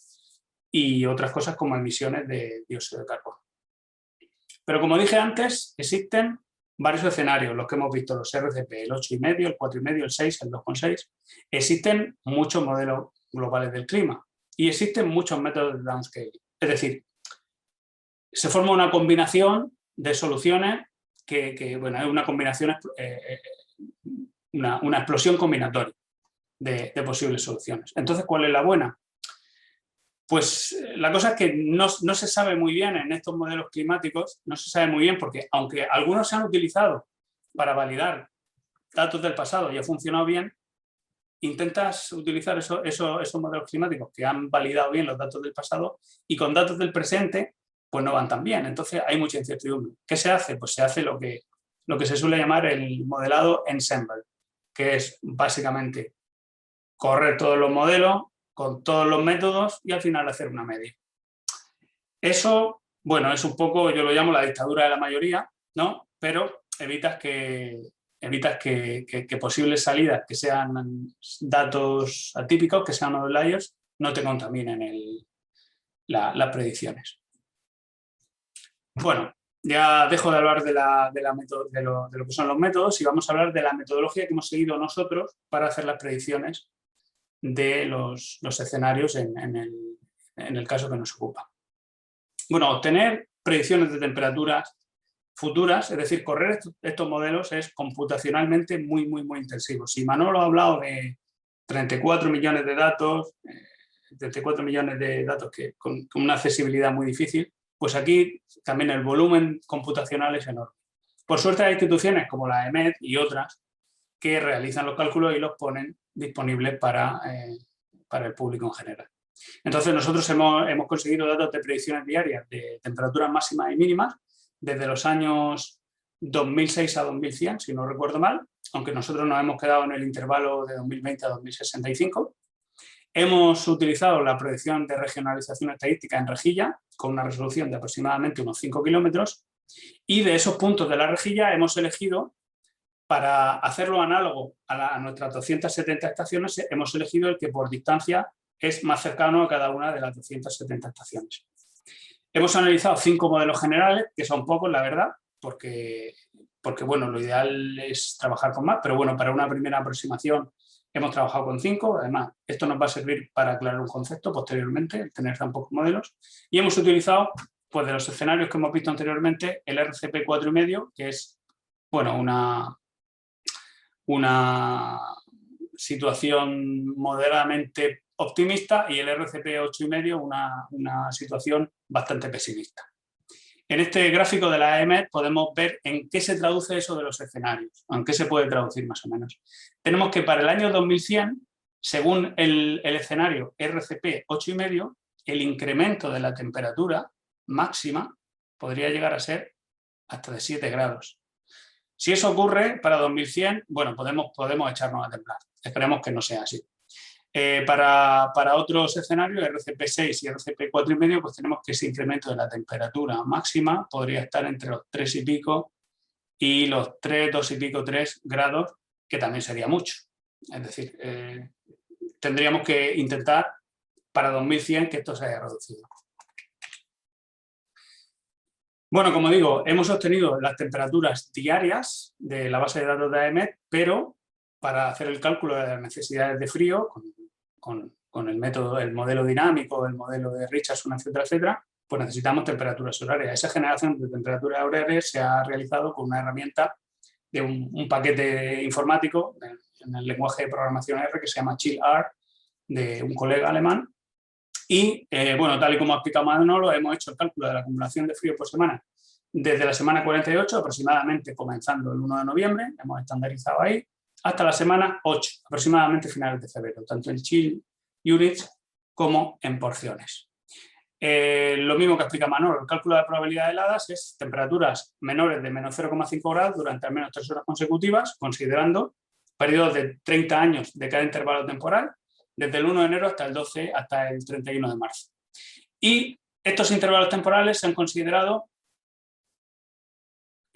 y otras cosas como emisiones de dióxido de carbono. Pero como dije antes, existen varios escenarios, los que hemos visto, los RCP, el 8,5, el 4,5, el 6, el 2,6. Existen muchos modelos globales del clima y existen muchos métodos de downscaling. Es decir, se forma una combinación de soluciones que bueno, es una combinación, una explosión combinatoria de posibles soluciones. Entonces, ¿cuál es la buena? Pues la cosa es que no se sabe muy bien en estos modelos climáticos, no se sabe muy bien porque aunque algunos se han utilizado para validar datos del pasado y ha funcionado bien, intentas utilizar esos modelos climáticos que han validado bien los datos del pasado y con datos del presente pues no van tan bien. Entonces hay mucha incertidumbre. ¿Qué se hace? Pues se hace lo que se suele llamar el modelado ensemble, que es básicamente correr todos los modelos con todos los métodos y al final hacer una media. Eso, bueno, es un poco, yo lo llamo la dictadura de la mayoría, ¿no? Pero evitas que posibles salidas que sean datos atípicos, que sean outliers, no te contaminen las predicciones. Bueno, ya dejo de hablar de lo que son los métodos y vamos a hablar de la metodología que hemos seguido nosotros para hacer las predicciones de los escenarios en el caso que nos ocupa. Bueno, obtener predicciones de temperaturas futuras, es decir, correr estos modelos es computacionalmente muy intensivo. Si Manolo ha hablado de 34 millones de datos, con una accesibilidad muy difícil, pues aquí también el volumen computacional es enorme. Por suerte hay instituciones como la EMET y otras que realizan los cálculos y los ponen disponibles para el público en general. Entonces nosotros hemos conseguido datos de predicciones diarias de temperaturas máximas y mínimas desde los años 2006 a 2100, si no recuerdo mal, aunque nosotros nos hemos quedado en el intervalo de 2020 a 2065. Hemos utilizado la predicción de regionalización estadística en rejilla, con una resolución de aproximadamente unos 5 kilómetros, y de esos puntos de la rejilla hemos elegido, para hacerlo análogo a nuestras 270 estaciones, hemos elegido el que por distancia es más cercano a cada una de las 270 estaciones. Hemos analizado 5 modelos generales, que son pocos, la verdad, porque bueno, lo ideal es trabajar con más, pero bueno, para una primera aproximación hemos trabajado con 5. Además, esto nos va a servir para aclarar un concepto posteriormente, tener tan pocos modelos. Y hemos utilizado, pues de los escenarios que hemos visto anteriormente, el RCP 4,5, que es, bueno, una situación moderadamente optimista, y el RCP 8,5 una situación bastante pesimista. En este gráfico de la AEMET podemos ver en qué se traduce eso de los escenarios, en qué se puede traducir más o menos. Tenemos que para el año 2100, según el escenario RCP 8,5, el incremento de la temperatura máxima podría llegar a ser hasta de 7 grados. Si eso ocurre para 2100, bueno, podemos echarnos a temblar. Esperemos que no sea así. Para otros escenarios, RCP 6 y RCP 4,5, pues tenemos que ese incremento de la temperatura máxima podría estar entre los 3 y pico y los 3, 2 y pico, 3 grados, que también sería mucho. Es decir, tendríamos que intentar para 2100 que esto se haya reducido. Bueno, como digo, hemos obtenido las temperaturas diarias de la base de datos de AEMET, pero para hacer el cálculo de las necesidades de frío, con el método, el modelo dinámico, el modelo de Richardson, etcétera, etcétera, pues necesitamos temperaturas horarias. Esa generación de temperaturas horarias se ha realizado con una herramienta de un paquete informático en el lenguaje de programación R que se llama ChillR, de un colega alemán. Y, bueno, tal y como ha explicado Manolo, hemos hecho el cálculo de la acumulación de frío por semana desde la semana 48, aproximadamente comenzando el 1 de noviembre, hemos estandarizado ahí, hasta la semana 8, aproximadamente finales de febrero, tanto en chill units como en porciones. Lo mismo que explica Manolo, el cálculo de la probabilidad de heladas es temperaturas menores de menos 0,5 grados durante al menos 3 horas consecutivas, considerando periodos de 30 años de cada intervalo temporal, desde el 1 de enero hasta el 12, hasta el 31 de marzo. Y estos intervalos temporales se han considerado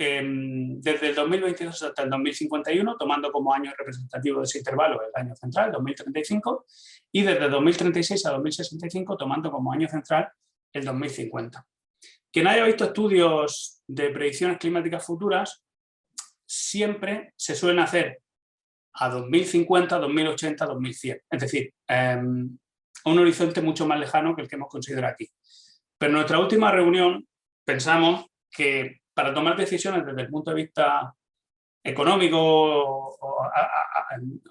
desde el 2022 hasta el 2051, tomando como año representativo de ese intervalo el año central, 2035, y desde 2036 a 2065, tomando como año central el 2050. Quien haya visto estudios de predicciones climáticas futuras, siempre se suelen hacer a 2050, 2080, 2100. Es decir, un horizonte mucho más lejano que el que hemos considerado aquí. Pero en nuestra última reunión pensamos que para tomar decisiones desde el punto de vista económico, o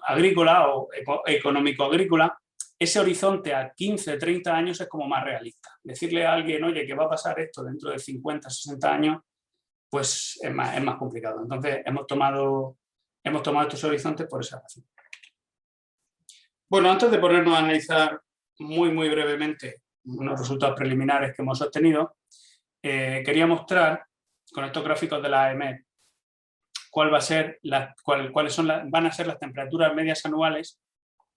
agrícola o económico-agrícola, ese horizonte a 15, 30 años es como más realista. Decirle a alguien, oye, que va a pasar esto dentro de 50, 60 años, pues es más complicado. Entonces hemos tomado estos horizontes por esa razón. Bueno, antes de ponernos a analizar muy brevemente unos resultados preliminares que hemos obtenido, quería mostrar con estos gráficos de la AEMET cuáles van a ser las temperaturas medias anuales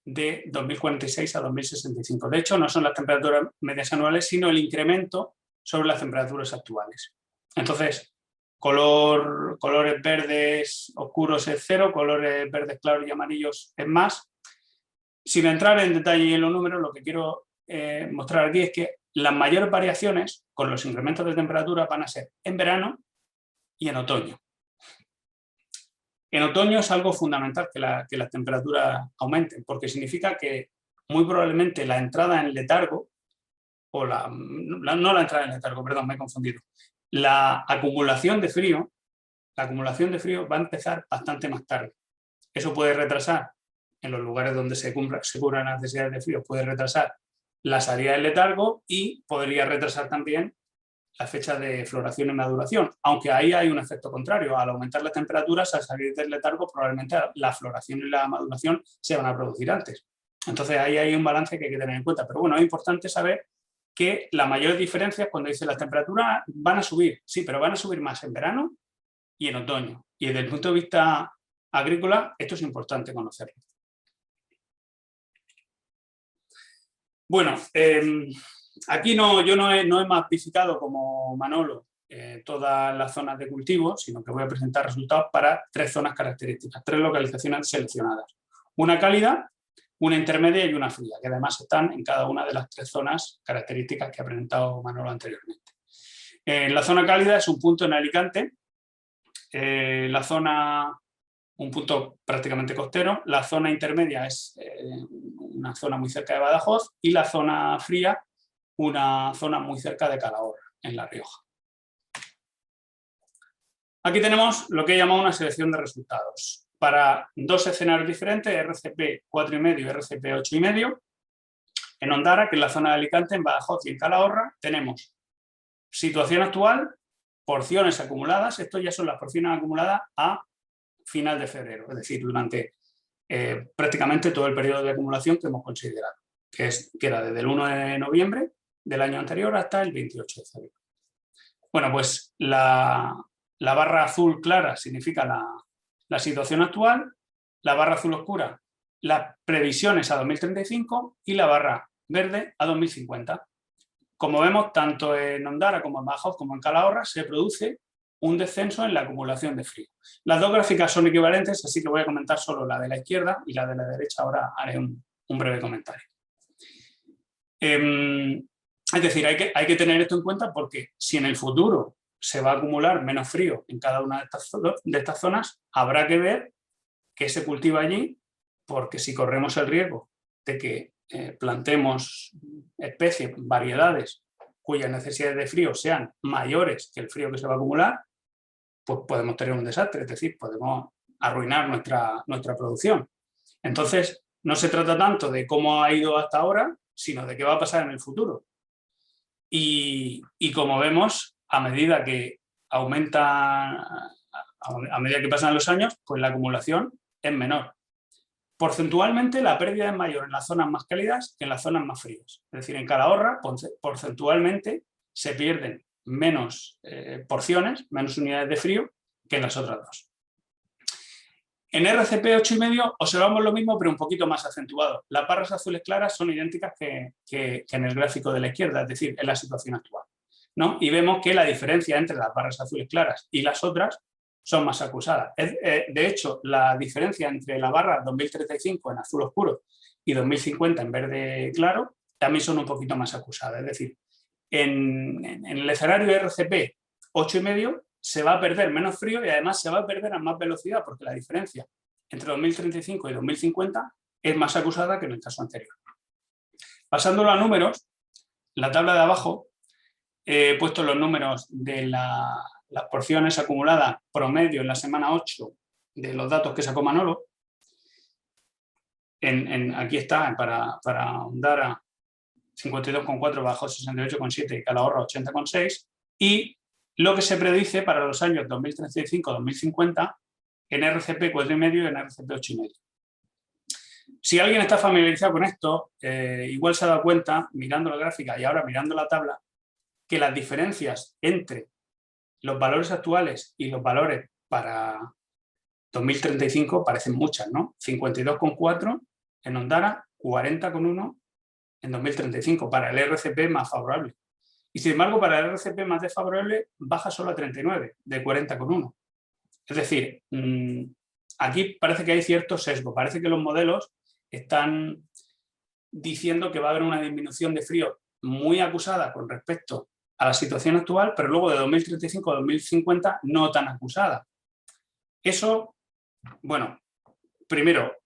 de 2046 a 2065. De hecho, no son las temperaturas medias anuales, sino el incremento sobre las temperaturas actuales. Entonces, colores verdes oscuros es 0, colores verdes claros y amarillos es más. Sin entrar en detalle en los números, lo que quiero mostrar aquí es que las mayores variaciones con los incrementos de temperatura van a ser en verano y en otoño. En otoño es algo fundamental que las temperaturas aumenten, porque significa que muy probablemente la entrada en letargo, o no la entrada en letargo, perdón, me he confundido, la acumulación de frío va a empezar bastante más tarde. Eso puede retrasar, en los lugares donde se cubran las necesidades de frío, puede retrasar la salida del letargo y podría retrasar también la fecha de floración y maduración, aunque ahí hay un efecto contrario. Al aumentar las temperaturas, al salir del letargo, probablemente la floración y la maduración se van a producir antes. Entonces ahí hay un balance que hay que tener en cuenta. Pero bueno, es importante saber que la mayor diferencia es cuando dice las temperaturas van a subir, sí, pero van a subir más en verano y en otoño. Y desde el punto de vista agrícola, esto es importante conocerlo. Bueno, aquí yo no he mapificado como Manolo todas las zonas de cultivo, sino que voy a presentar resultados para 3 zonas características, 3 localizaciones seleccionadas. Una cálida, una intermedia y una fría, que además están en cada una de las 3 zonas características que ha presentado Manolo anteriormente. La zona cálida es un punto en Alicante, un punto prácticamente costero, la zona intermedia es una zona muy cerca de Badajoz y la zona fría una zona muy cerca de Calahorra, en La Rioja. Aquí tenemos lo que he llamado una selección de resultados. Para 2 escenarios diferentes, RCP 4,5 y RCP 8,5, en Ondara, que es la zona de Alicante, en Badajoz y en Calahorra, tenemos situación actual, porciones acumuladas, esto ya son las porciones acumuladas a final de febrero, es decir, durante prácticamente todo el periodo de acumulación que hemos considerado, que era desde el 1 de noviembre del año anterior hasta el 28 de febrero. Bueno, pues la barra azul clara significa la situación actual, la barra azul oscura las previsiones a 2035 y la barra verde a 2050. Como vemos, tanto en Ondara como en Badajoz como en Calahorra se produce un descenso en la acumulación de frío. Las 2 gráficas son equivalentes, así que voy a comentar solo la de la izquierda y la de la derecha ahora haré un breve comentario. Es decir, hay que tener esto en cuenta porque si en el futuro se va a acumular menos frío en cada una de estas zonas, habrá que ver qué se cultiva allí, porque si corremos el riesgo de que plantemos especies, variedades cuyas necesidades de frío sean mayores que el frío que se va a acumular, pues podemos tener un desastre, es decir, podemos arruinar nuestra producción. Entonces, no se trata tanto de cómo ha ido hasta ahora, sino de qué va a pasar en el futuro. Y como vemos, a medida que pasan los años, pues la acumulación es menor. Porcentualmente, la pérdida es mayor en las zonas más cálidas que en las zonas más frías. Es decir, en Calahorra, porcentualmente, se pierden menos porciones, menos unidades de frío que en las otras 2. En RCP 8,5 observamos lo mismo, pero un poquito más acentuado. Las barras azules claras son idénticas que en el gráfico de la izquierda, es decir, en la situación actual, ¿no? Y vemos que la diferencia entre las barras azules claras y las otras son más acusadas. De hecho, la diferencia entre la barra 2035 en azul oscuro y 2050 en verde claro también son un poquito más acusadas. Es decir, en el escenario de RCP 8,5 se va a perder menos frío y además se va a perder a más velocidad porque la diferencia entre 2035 y 2050 es más acusada que en el caso anterior. Pasándolo a números, la tabla de abajo he puesto los números de las porciones acumuladas promedio en la semana 8 de los datos que sacó Manolo. Aquí está para Ondara 52,4, Badajoz 68,7 y Calahorra 80,6, y lo que se predice para los años 2035-2050 en RCP 4,5 y en RCP 8,5. Si alguien está familiarizado con esto, igual se ha dado cuenta, mirando la gráfica y ahora mirando la tabla, que las diferencias entre los valores actuales y los valores para 2035 parecen muchas, ¿no? 52,4 en Ondara, 40,1 en 2035, para el RCP más favorable. Y sin embargo, para el RCP más desfavorable baja solo a 39, de 40,1. Es decir, aquí parece que hay cierto sesgo, parece que los modelos están diciendo que va a haber una disminución de frío muy acusada con respecto a la situación actual, pero luego de 2035 a 2050 no tan acusada. Eso, bueno, primero,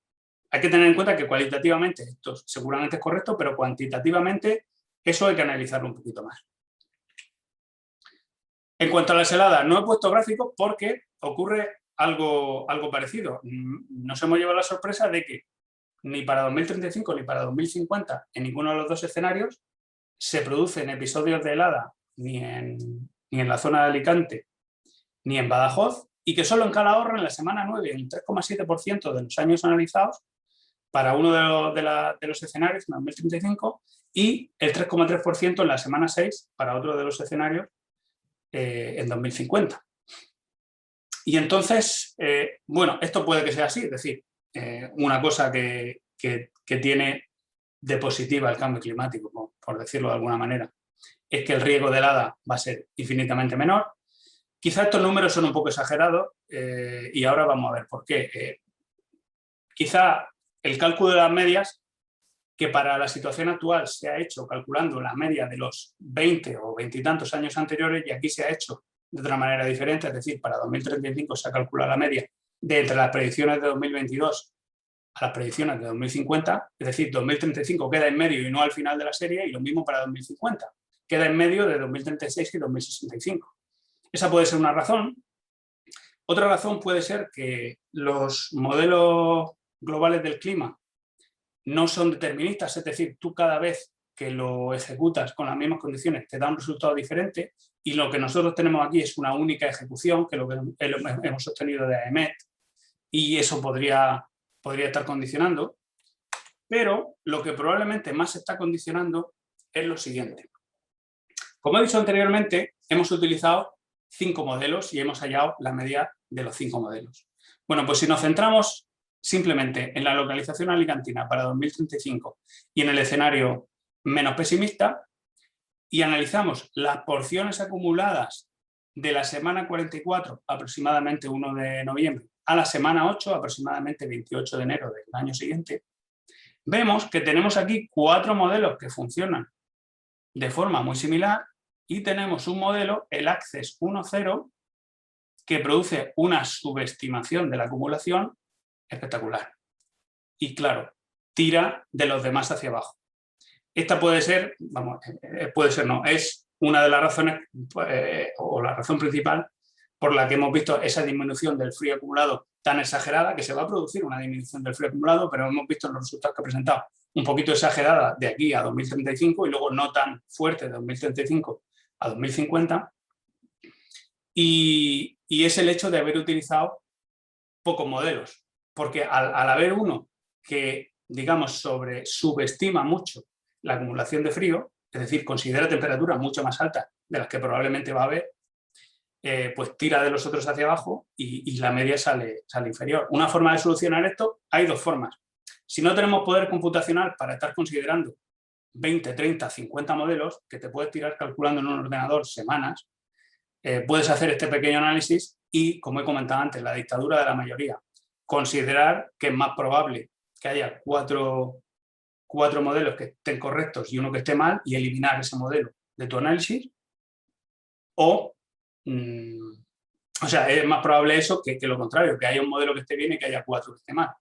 hay que tener en cuenta que cualitativamente esto seguramente es correcto, pero cuantitativamente eso hay que analizarlo un poquito más. En cuanto a las heladas, no he puesto gráficos porque ocurre algo parecido. Nos hemos llevado la sorpresa de que ni para 2035 ni para 2050, en ninguno de los 2 escenarios, se producen episodios de helada ni en la zona de Alicante ni en Badajoz, y que solo en Calahorra, en la semana 9, el 3,7% de los años analizados para uno de los escenarios en 2035 y el 3,3% en la semana 6 para otro de los escenarios en 2050. Y entonces, bueno, esto puede que sea así, es decir, una cosa que tiene de positiva el cambio climático, por decirlo de alguna manera, es que el riesgo de helada va a ser infinitamente menor. Quizá estos números son un poco exagerados y ahora vamos a ver por qué. Quizá el cálculo de las medias, que para la situación actual se ha hecho calculando la media de los 20 o 20 y tantos años anteriores, y aquí se ha hecho de otra manera diferente, es decir, para 2035 se ha calculado la media de entre las predicciones de 2022 a las predicciones de 2050, es decir, 2035 queda en medio y no al final de la serie, y lo mismo para 2050, queda en medio de 2036 y 2065. Esa puede ser una razón. Otra razón puede ser que los modelos globales del clima no son deterministas, es decir, tú cada vez que lo ejecutas con las mismas condiciones te da un resultado diferente, y lo que nosotros tenemos aquí es una única ejecución, que es lo que hemos obtenido de AEMET, y eso podría estar condicionando. Pero lo que probablemente más se está condicionando es lo siguiente. Como he dicho anteriormente, hemos utilizado 5 modelos y hemos hallado la media de los 5 modelos. Bueno, pues si nos centramos simplemente en la localización alicantina para 2035 y en el escenario menos pesimista, y analizamos las porciones acumuladas de la semana 44, aproximadamente 1 de noviembre, a la semana 8, aproximadamente 28 de enero del año siguiente, vemos que tenemos aquí 4 modelos que funcionan de forma muy similar, y tenemos un modelo, el ACCESS 1.0, que produce una subestimación de la acumulación espectacular. Y claro, tira de los demás hacia abajo. Esta puede ser, no, es una de las razones, o la razón principal por la que hemos visto esa disminución del frío acumulado tan exagerada, que se va a producir una disminución del frío acumulado, pero hemos visto en los resultados que he presentado un poquito exagerada de aquí a 2035 y luego no tan fuerte de 2035 a 2050. Y es el hecho de haber utilizado pocos modelos, porque al haber uno que, digamos, subestima mucho la acumulación de frío, es decir, considera temperaturas mucho más altas de las que probablemente va a haber, pues tira de los otros hacia abajo y la media sale inferior. Una forma de solucionar esto, hay 2 formas. Si no tenemos poder computacional para estar considerando 20, 30, 50 modelos, que te puedes tirar calculando en un ordenador semanas, puedes hacer este pequeño análisis y, como he comentado antes, la dictadura de la mayoría, considerar que es más probable que haya 4 modelos que estén correctos y uno que esté mal, y eliminar ese modelo de tu análisis, o sea, es más probable eso que lo contrario, que haya un modelo que esté bien y que haya 4 que esté mal.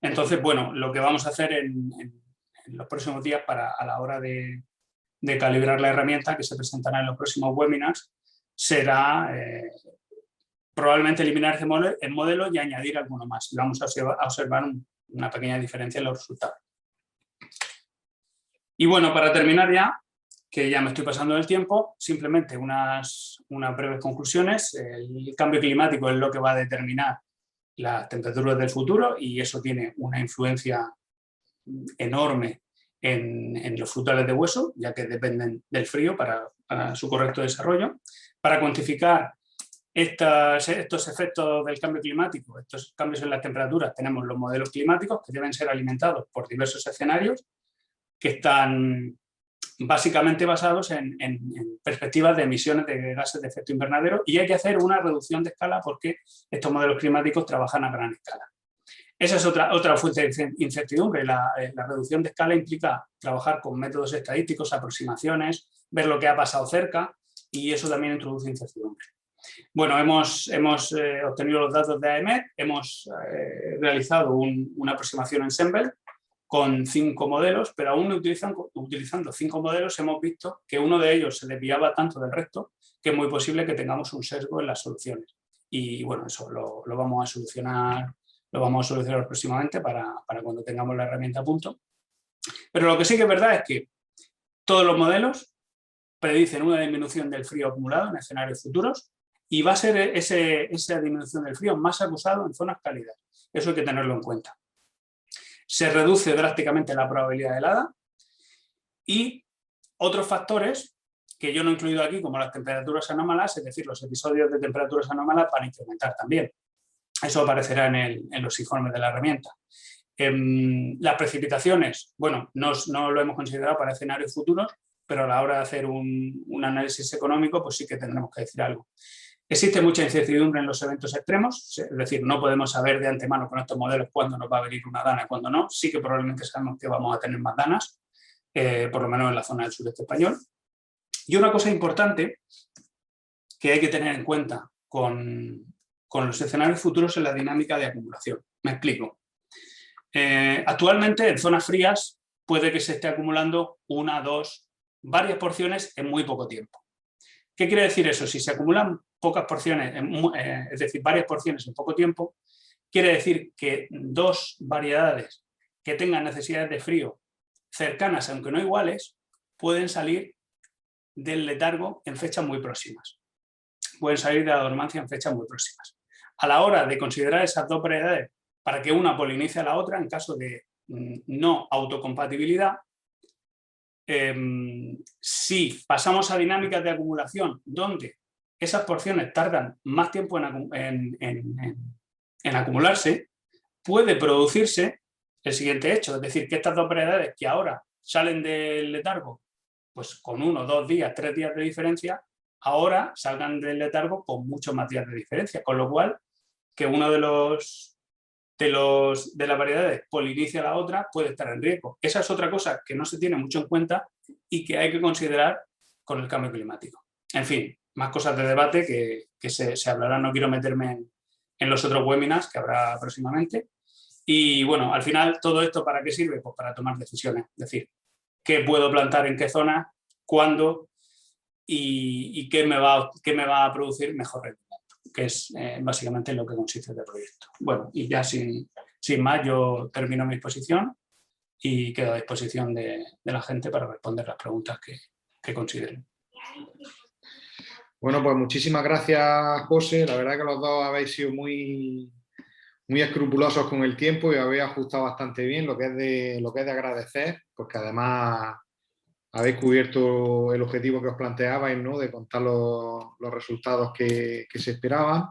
Entonces, bueno, lo que vamos a hacer en los próximos días a la hora de calibrar la herramienta, que se presentará en los próximos webinars, será probablemente eliminar ese modelo y añadir alguno más. Y vamos a observar una pequeña diferencia en los resultados. Y bueno, para terminar ya, que ya me estoy pasando del tiempo, simplemente unas breves conclusiones. El cambio climático es lo que va a determinar las temperaturas del futuro, y eso tiene una influencia enorme en los frutales de hueso, ya que dependen del frío para su correcto desarrollo. Para cuantificar estos efectos del cambio climático, estos cambios en las temperaturas, tenemos los modelos climáticos, que deben ser alimentados por diversos escenarios que están básicamente basados en perspectivas de emisiones de gases de efecto invernadero, y hay que hacer una reducción de escala porque estos modelos climáticos trabajan a gran escala. Esa es otra fuente de incertidumbre. La reducción de escala implica trabajar con métodos estadísticos, aproximaciones, ver lo que ha pasado cerca, y eso también introduce incertidumbre. Bueno, hemos obtenido los datos de AEMET, hemos realizado una aproximación en Ensemble con 5 modelos, pero aún utilizando 5 modelos hemos visto que uno de ellos se desviaba tanto del resto que es muy posible que tengamos un sesgo en las soluciones. Y bueno, eso lo vamos a solucionar próximamente para cuando tengamos la herramienta a punto. Pero lo que sí que es verdad es que todos los modelos predicen una disminución del frío acumulado en escenarios futuros, y va a ser esa disminución del frío más acusado en zonas cálidas. Eso hay que tenerlo en cuenta. Se reduce drásticamente la probabilidad de helada, y otros factores que yo no he incluido aquí, como las temperaturas anómalas, es decir, los episodios de temperaturas anómalas van a incrementar también. Eso aparecerá en los informes de la herramienta. Las precipitaciones, bueno, no lo hemos considerado para escenarios futuros, pero a la hora de hacer un análisis económico, pues sí que tendremos que decir algo. Existe mucha incertidumbre en los eventos extremos, es decir, no podemos saber de antemano con estos modelos cuándo nos va a venir una dana y cuándo no. Sí que probablemente sabemos que vamos a tener más danas, por lo menos en la zona del sureste español. Y una cosa importante que hay que tener en cuenta con los escenarios futuros es la dinámica de acumulación. Me explico. Actualmente en zonas frías puede que se esté acumulando una, dos, varias porciones en muy poco tiempo. ¿Qué quiere decir eso? Si se acumulan pocas porciones, es decir, varias porciones en poco tiempo, quiere decir que dos variedades que tengan necesidades de frío cercanas, aunque no iguales, pueden salir del letargo en fechas muy próximas. Pueden salir de la dormancia en fechas muy próximas. A la hora de considerar esas dos variedades para que una polinice a la otra, en caso de no autocompatibilidad, si pasamos a dinámicas de acumulación donde esas porciones tardan más tiempo en acumularse, puede producirse el siguiente hecho, es decir, que estas dos variedades que ahora salen del letargo pues con 1, 2 días, 3 días de diferencia, ahora salgan del letargo con muchos más días de diferencia, con lo cual que uno de las variedades polinice a la otra puede estar en riesgo. Esa es otra cosa que no se tiene mucho en cuenta y que hay que considerar con el cambio climático. En fin, más cosas de debate que se hablarán, no quiero meterme en los otros webinars que habrá próximamente. Y bueno, al final, ¿todo esto para qué sirve? Pues para tomar decisiones, es decir, qué puedo plantar en qué zona, cuándo y qué me va a producir mejor rendimiento, que es básicamente lo que consiste este proyecto. Bueno, y ya sin más, yo termino mi exposición y quedo a disposición de la gente para responder las preguntas que consideren. Bueno, pues muchísimas gracias, José. La verdad que los dos habéis sido muy escrupulosos con el tiempo y habéis ajustado bastante bien, lo que es de agradecer, porque además habéis cubierto el objetivo que os planteabais, ¿no? De contar los resultados que se esperaban.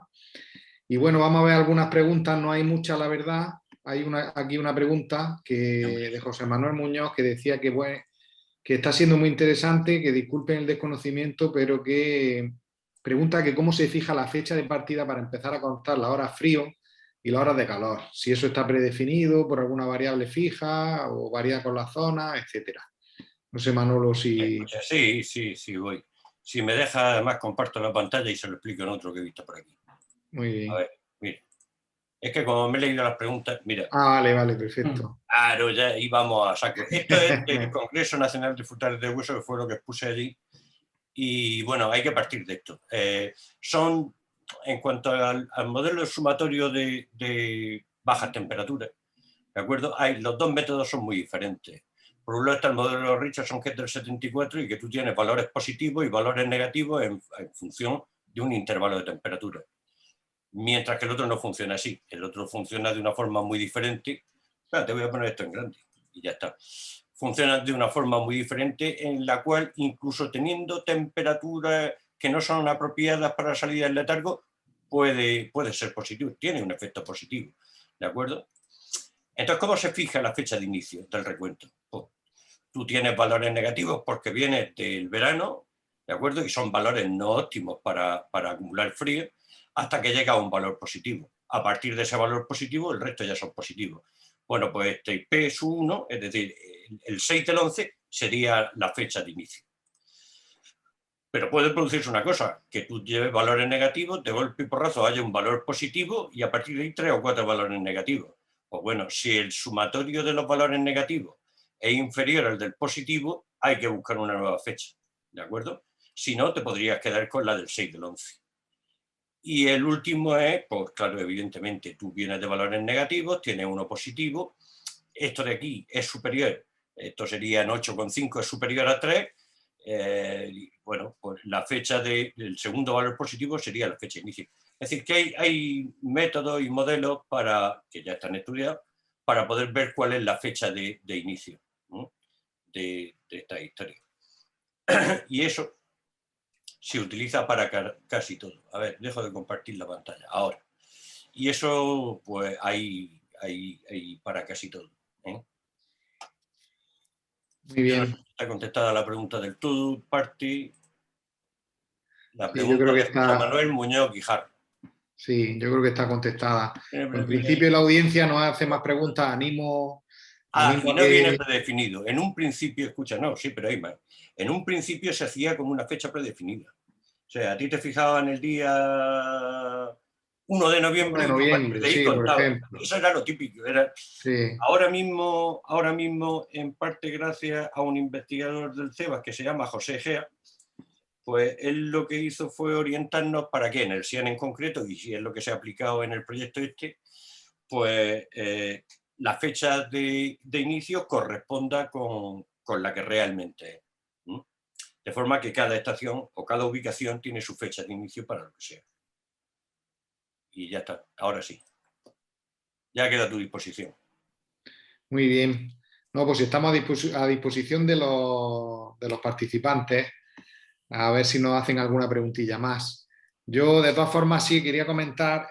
Y bueno, vamos a ver algunas preguntas, no hay muchas, la verdad. Hay aquí una pregunta de José Manuel Muñoz que decía que está siendo muy interesante, que disculpen el desconocimiento, pero que pregunta que cómo se fija la fecha de partida para empezar a contar las horas frío y las horas de calor. Si eso está predefinido por alguna variable fija o varía con la zona, etcétera. No sé, Manolo, si... Sí, voy. Si me deja, además comparto la pantalla y se lo explico en otro que he visto por aquí. Muy bien. A ver, mira. Es que como me he leído las preguntas, mira. Vale, perfecto. Claro, ya íbamos a saco. Esto es del Congreso Nacional de Frutales de Hueso, que fue lo que expuse allí. Y bueno, hay que partir de esto. En cuanto al modelo sumatorio de bajas temperaturas, ¿de acuerdo? Los dos métodos son muy diferentes. Por un lado está el modelo Richardson, que es del 74, y que tú tienes valores positivos y valores negativos en función de un intervalo de temperatura. Mientras que el otro no funciona así. El otro funciona de una forma muy diferente. Te voy a poner esto en grande y ya está. Funciona de una forma muy diferente en la cual, incluso teniendo temperaturas que no son apropiadas para la salida del letargo, puede ser positivo, tiene un efecto positivo, ¿de acuerdo? Entonces, ¿cómo se fija la fecha de inicio del recuento? Pues, tú tienes valores negativos porque vienes del verano, ¿de acuerdo? Y son valores no óptimos para acumular frío, hasta que llega a un valor positivo. A partir de ese valor positivo, el resto ya son positivos. Bueno, pues este P es 1, es decir, el 6 del 11 sería la fecha de inicio. Pero puede producirse una cosa, que tú lleves valores negativos, de golpe y porrazo haya un valor positivo y a partir de ahí 3 o 4 valores negativos. Pues bueno, si el sumatorio de los valores negativos es inferior al del positivo, hay que buscar una nueva fecha, ¿de acuerdo? Si no, te podrías quedar con la del 6 del 11. Y el último es, pues claro, evidentemente tú vienes de valores negativos, tienes uno positivo, esto de aquí es superior, esto sería en 8,5, es superior a 3, bueno, pues la fecha del segundo valor positivo sería la fecha de inicio. Es decir, que hay métodos y modelos que ya están estudiados para poder ver cuál es la fecha de inicio, ¿no? de esta historia. Y eso se utiliza para casi todo. A ver, dejo de compartir la pantalla ahora. Y eso, pues, hay para casi todo. Muy bien. Está contestada la pregunta del todo, party. La Sí, yo pregunta creo que de José está, Manuel Muñoz Guijarro. sí, yo creo que está contestada. En principio la audiencia nos hace más preguntas, animo Y a no viene que... predefinido. En un principio, escucha, no, sí, pero hay más. En un principio se hacía como una fecha predefinida. O sea, a ti te fijaban el día 1 de 1 noviembre de y tú a partir noviembre, de ahí sí, por contabas. ejemplo. Eso era lo típico. Era... Sí. Ahora mismo, en parte gracias a un investigador del CEBAS que se llama José Egea, pues él lo que hizo fue orientarnos para que en el SIAN en concreto, y si es lo que se ha aplicado en el proyecto este, pues la fecha de inicio corresponda con la que realmente es. De forma que cada estación o cada ubicación tiene su fecha de inicio para lo que sea. Y ya está, ahora sí. Ya queda a tu disposición. Muy bien. No, pues estamos a disposición de los participantes, a ver si nos hacen alguna preguntilla más. Yo, de todas formas, sí quería comentar,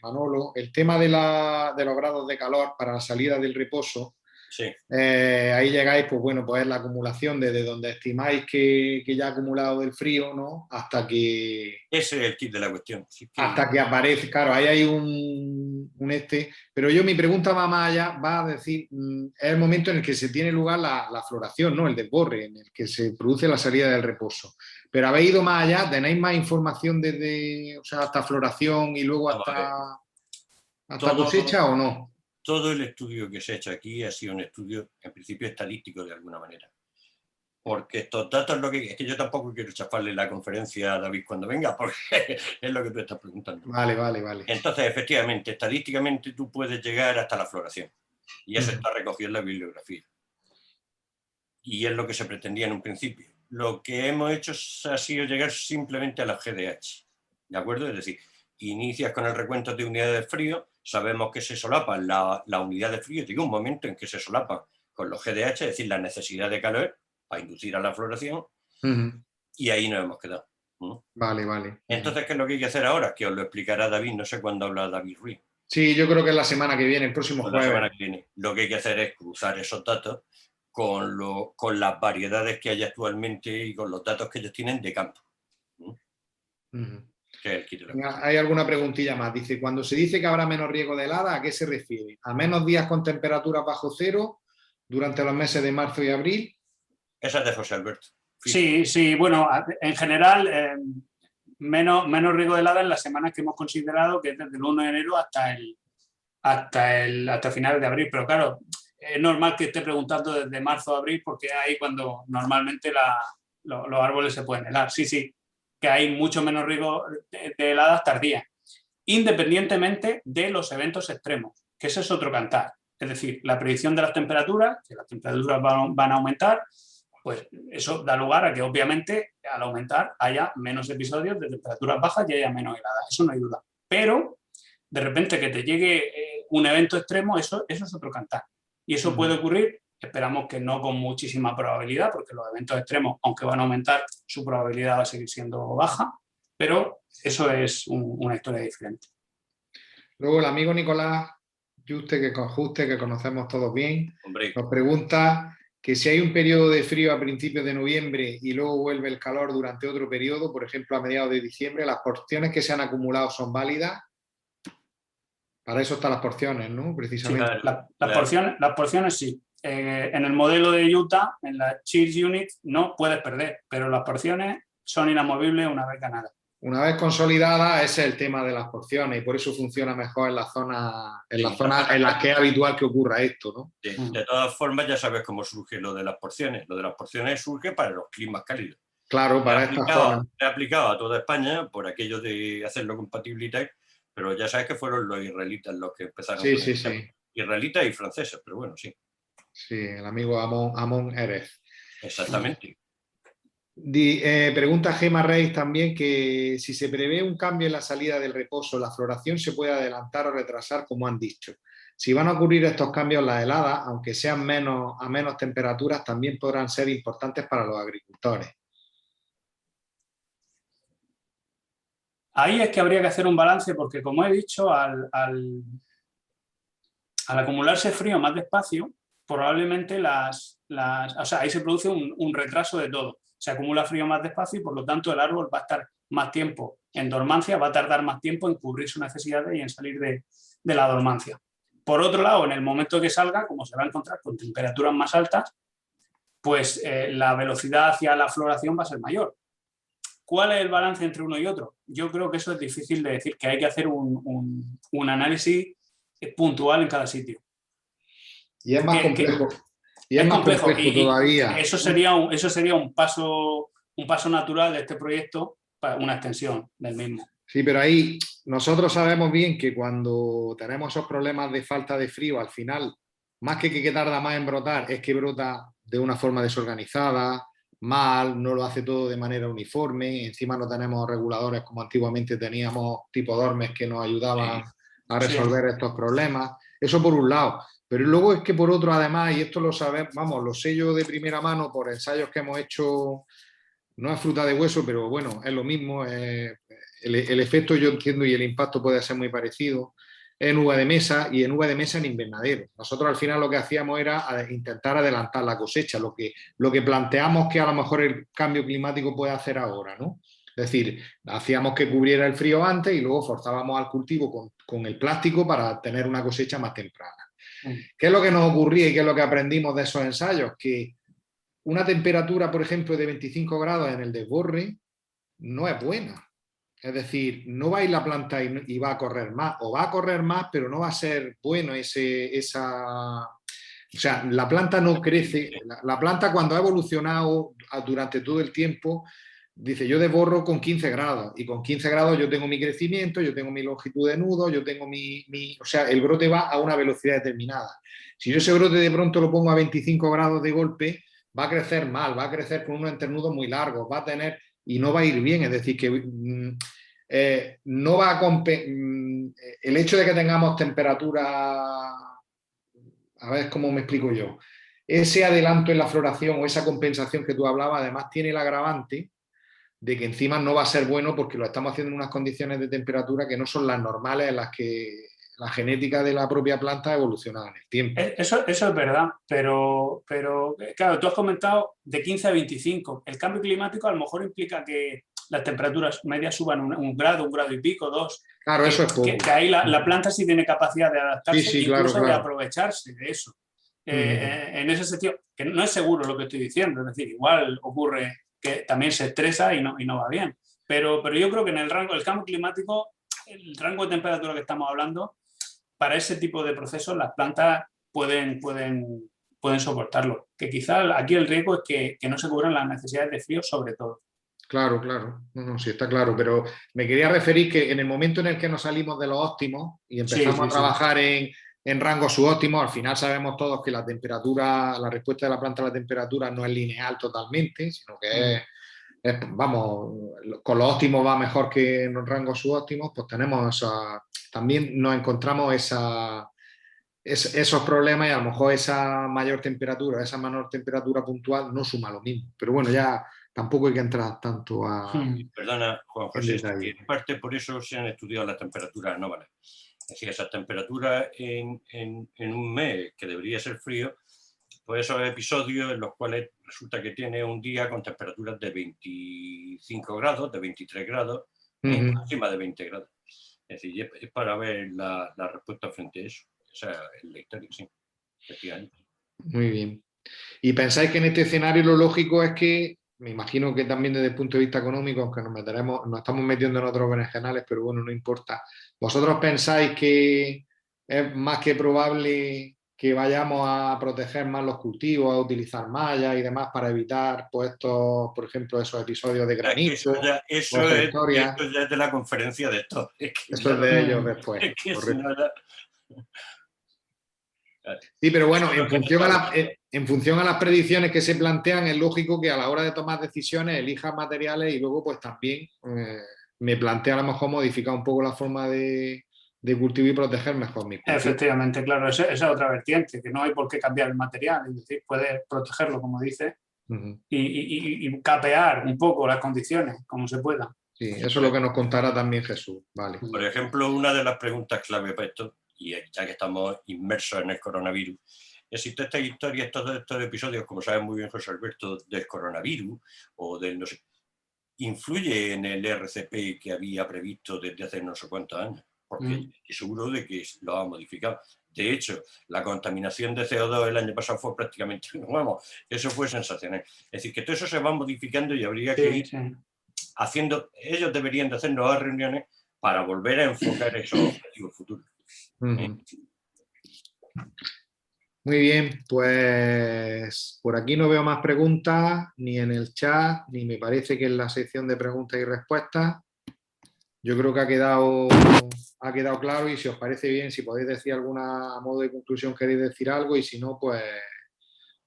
Manolo, el tema de los grados de calor para la salida del reposo. Sí. Ahí llegáis, pues bueno, pues es la acumulación desde donde estimáis que ya ha acumulado el frío, ¿no? Hasta que Ese es el kit de la cuestión. hasta que aparece, claro, ahí hay un pero yo mi pregunta va más allá, va a decir, es el momento en el que se tiene lugar la floración, ¿no? El desborre, en el que se produce la salida del reposo. Pero habéis ido más allá, tenéis más información desde, o sea, hasta floración y luego hasta cosecha o no. Todo el estudio que se ha hecho aquí ha sido un estudio, en principio, estadístico de alguna manera. Porque estos datos, es que yo tampoco quiero chafarle la conferencia a David cuando venga, porque es lo que tú estás preguntando. Vale. Entonces, efectivamente, estadísticamente tú puedes llegar hasta la floración. Y eso está recogido en la bibliografía. Y es lo que se pretendía en un principio. Lo que hemos hecho ha sido llegar simplemente a la GDH. ¿De acuerdo? Es decir, inicias con el recuento de unidades de frío, sabemos que se solapan la unidad de frío, llega un momento en que se solapan con los GDH, es decir, la necesidad de calor para inducir a la floración, y ahí nos hemos quedado. Vale. Entonces, ¿qué es lo que hay que hacer ahora? Que os lo explicará David, no sé cuándo habla David Ruiz. Sí, yo creo que es la semana que viene, el próximo jueves. La semana que viene. Lo que hay que hacer es cruzar esos datos con las variedades que hay actualmente y con los datos que ellos tienen de campo. Hay alguna preguntilla más. Dice, cuando se dice que habrá menos riesgo de helada, ¿a qué se refiere? ¿A menos días con temperaturas bajo cero durante los meses de marzo y abril? Esa es de José Alberto. Sí, bueno, en general, menos riesgo de helada en las semanas que hemos considerado, que es desde el 1 de enero hasta finales de abril. Pero claro, es normal que esté preguntando desde marzo a abril, porque es ahí cuando normalmente los árboles se pueden helar. Sí, que hay mucho menos riesgo de heladas tardías, independientemente de los eventos extremos, que ese es otro cantar. Es decir, la predicción de las temperaturas, que las temperaturas van a aumentar, pues eso da lugar a que obviamente al aumentar haya menos episodios de temperaturas bajas y haya menos heladas, eso no hay duda. Pero de repente que te llegue un evento extremo, eso es otro cantar. Y eso puede ocurrir, esperamos que no con muchísima probabilidad, porque los eventos extremos, aunque van a aumentar, su probabilidad va a seguir siendo baja, pero eso es una historia diferente. Luego el amigo Nicolás Juste, que conocemos todos bien, Hombre, nos pregunta que si hay un periodo de frío a principios de noviembre y luego vuelve el calor durante otro periodo, por ejemplo a mediados de diciembre, ¿las porciones que se han acumulado son válidas? Para eso están las porciones, ¿no? Precisamente. Sí, las porciones sí. En el modelo de Utah, en la Cheers Unit, no puedes perder, pero las porciones son inamovibles una vez ganadas. Una vez consolidada, ese es el tema de las porciones y por eso funciona mejor en las zonas en las que es habitual que ocurra esto, ¿no? De todas formas, ya sabes cómo surge lo de las porciones. Lo de las porciones surge para los climas cálidos. Claro, para esta zona. Se ha aplicado a toda España por aquello de hacerlo compatible y tal, pero ya sabes que fueron los israelitas los que empezaron. Sí. Israelitas y franceses, pero bueno, sí. Sí, el amigo Amón Erez. Exactamente. Pregunta Gema Reis también que si se prevé un cambio en la salida del reposo, la floración se puede adelantar o retrasar, como han dicho. Si van a ocurrir estos cambios, las heladas, aunque sean a menos temperaturas, también podrán ser importantes para los agricultores. Ahí es que habría que hacer un balance porque, como he dicho, al acumularse frío más despacio, probablemente o sea, ahí se produce un retraso de todo. Se acumula frío más despacio y, por lo tanto, el árbol va a estar más tiempo en dormancia, va a tardar más tiempo en cubrir sus necesidades y en salir de la dormancia. Por otro lado, en el momento que salga, como se va a encontrar con temperaturas más altas, pues la velocidad hacia la floración va a ser mayor. ¿Cuál es el balance entre uno y otro? Yo creo que eso es difícil de decir, que hay que hacer un análisis puntual en cada sitio. Y es más complejo. Y es complejo todavía. Eso sería un paso natural de este proyecto, para una extensión del mismo. Sí, pero ahí nosotros sabemos bien que cuando tenemos esos problemas de falta de frío, al final, más que tarda más en brotar, es que brota de una forma desorganizada, mal, no lo hace todo de manera uniforme, encima no tenemos reguladores como antiguamente teníamos, tipo Dormes, que nos ayudaban a resolver estos problemas. Eso por un lado. Pero luego es que por otro, además, y esto lo sabemos, vamos, lo sé yo de primera mano por ensayos que hemos hecho, no es fruta de hueso, pero bueno, es lo mismo. El efecto yo entiendo y el impacto puede ser muy parecido. En uva de mesa y en uva de mesa en invernadero. Nosotros al final lo que hacíamos era intentar adelantar la cosecha, lo que planteamos que a lo mejor el cambio climático puede hacer ahora, ¿no? Es decir, hacíamos que cubriera el frío antes y luego forzábamos al cultivo con el plástico para tener una cosecha más temprana. ¿Qué es lo que nos ocurría y qué es lo que aprendimos de esos ensayos? Que una temperatura, por ejemplo, de 25 grados en el desborre no es buena. Es decir, no va a ir la planta y va a correr más, o va a correr más, pero no va a ser bueno esa... O sea, la planta no crece. La planta, cuando ha evolucionado durante todo el tiempo, dice, yo desborro con 15 grados, y con 15 grados yo tengo mi crecimiento, yo tengo mi longitud de nudo, yo tengo o sea, el brote va a una velocidad determinada. Si yo ese brote de pronto lo pongo a 25 grados de golpe, va a crecer mal, va a crecer con unos internudos muy largos, va a tener... y no va a ir bien, es decir, que no va a el hecho de que tengamos temperatura, a ver cómo me explico yo, ese adelanto en la floración o esa compensación que tú hablabas, además tiene el agravante de que encima no va a ser bueno porque lo estamos haciendo en unas condiciones de temperatura que no son las normales en las que la genética de la propia planta ha evolucionado en el tiempo. Eso es verdad, pero claro, tú has comentado de 15 a 25. El cambio climático a lo mejor implica que las temperaturas medias suban un grado y pico, 2. Claro, eso es poco. Que ahí la planta sí tiene capacidad de adaptarse, incluso claro. de aprovecharse de eso. En ese sentido, que no es seguro lo que estoy diciendo, es decir, igual ocurre que también se estresa y no va bien. Pero yo creo que en el cambio climático, el rango de temperatura que estamos hablando, para ese tipo de procesos las plantas pueden soportarlo. Que quizás aquí el riesgo es que no se cubran las necesidades de frío sobre todo. Claro. No, sí, está claro. Pero me quería referir que en el momento en el que nos salimos de los óptimos y empezamos a trabajar en rangos subóptimos, al final sabemos todos que la temperatura, la respuesta de la planta a la temperatura no es lineal totalmente, sino que vamos, con los óptimos va mejor que en los rangos subóptimos, pues tenemos también nos encontramos esos problemas y a lo mejor esa mayor temperatura, esa menor temperatura puntual no suma lo mismo. Pero bueno, ya tampoco hay que entrar tanto a... Perdona, Juan José, que en parte por eso se han estudiado las temperaturas anómalas. Es decir, esas temperaturas en un mes que debería ser frío, pues esos episodios en los cuales resulta que tiene un día con temperaturas de 25 grados, de 23 grados, encima de 20 grados. Es decir, es para ver la respuesta frente a eso. O sea, en la historia, sí, efectivamente. Muy bien. ¿Y pensáis que en este escenario lo lógico es que, me imagino que también desde el punto de vista económico, aunque nos estamos metiendo en otros berenjenales, pero bueno, no importa, ¿vosotros pensáis que es más que probable que vayamos a proteger más los cultivos, a utilizar mallas y demás para evitar, pues, estos, por ejemplo, esos episodios de granizo? Eso es de la conferencia de estos. Eso es de ellos después. Sí, pero bueno, en función a las predicciones que se plantean, es lógico que a la hora de tomar decisiones elija materiales y luego pues también me plantea a lo mejor modificar un poco la forma de cultivo y proteger mejor mi cultivo. Efectivamente, claro, esa es otra vertiente, que no hay por qué cambiar el material, es decir, puedes protegerlo, como dice, y capear un poco las condiciones, como se pueda. Sí, eso es lo que nos contará también Jesús. Vale. Por ejemplo, una de las preguntas clave para esto, y ya que estamos inmersos en el coronavirus, existe esta historia, estos episodios, como sabe muy bien José Alberto, del coronavirus o del no sé, ¿influye en el RCP que había previsto desde hace no sé cuántos años? Porque estoy seguro de que lo ha modificado. De hecho, la contaminación de CO2 el año pasado fue prácticamente, vamos, eso fue sensacional. Es decir, que todo eso se va modificando y habría que ir haciendo, ellos deberían de hacer nuevas reuniones para volver a enfocar esos objetivos futuros. Muy bien, pues por aquí no veo más preguntas, ni en el chat, ni me parece que en la sección de preguntas y respuestas. Yo creo que ha quedado claro, y si os parece bien, si podéis decir alguna a modo de conclusión, queréis decir algo, y si no, pues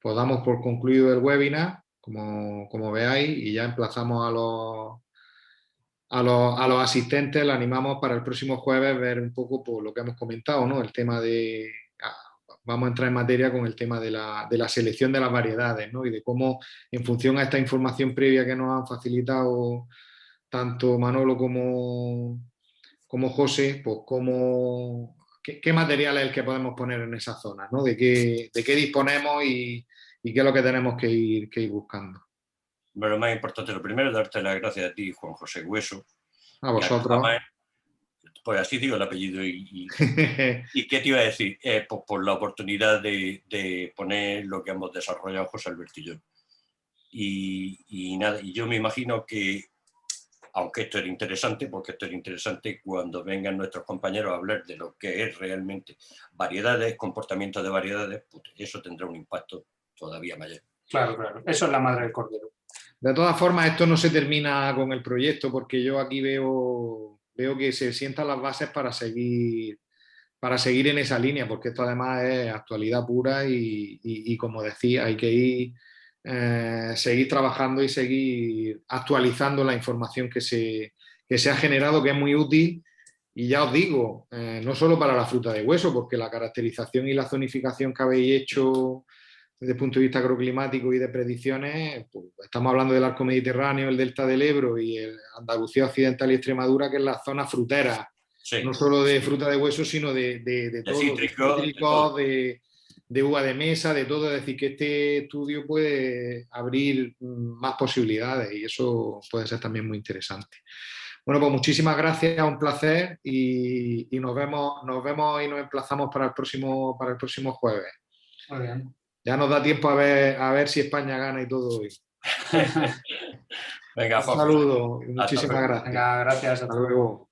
damos por concluido el webinar, como veáis, y ya emplazamos a los asistentes, les animamos para el próximo jueves ver un poco por lo que hemos comentado, ¿no? El tema de... Vamos a entrar en materia con el tema de la selección de las variedades, ¿no? Y de cómo, en función a esta información previa que nos han facilitado tanto Manolo como José, pues qué material es el que podemos poner en esa zona, ¿no? De qué disponemos y qué es lo que tenemos que ir buscando. Bueno, lo más importante, lo primero, darte las gracias a ti, Juan José Hueso. A vosotros. Pues así digo el apellido. ¿Y qué te iba a decir? Pues por la oportunidad de poner lo que hemos desarrollado José Alberto y yo. Y nada, y yo me imagino que, aunque esto era interesante, porque esto era interesante cuando vengan nuestros compañeros a hablar de lo que es realmente variedades, comportamientos de variedades, pues eso tendrá un impacto todavía mayor. Claro, claro. Eso es la madre del cordero. De todas formas, esto no se termina con el proyecto, porque yo aquí veo que se sientan las bases para seguir en esa línea, porque esto además es actualidad pura y como decía, hay que ir seguir trabajando y seguir actualizando la información que se ha generado, que es muy útil. Y ya os digo, no solo para la fruta de hueso, porque la caracterización y la zonificación que habéis hecho desde el punto de vista agroclimático y de predicciones, pues estamos hablando del arco mediterráneo, el delta del Ebro y el Andalucía Occidental y Extremadura, que es la zona frutera, no solo de fruta de hueso, sino de todo, cítricos, de uva de mesa, de todo. Es decir, que este estudio puede abrir más posibilidades y eso puede ser también muy interesante. Bueno, pues muchísimas gracias, un placer y nos vemos y nos emplazamos para el próximo jueves. Muy bien. Ya nos da tiempo a ver si España gana y todo hoy. Venga, un saludo y muchísimas gracias. Venga, gracias. Hasta luego.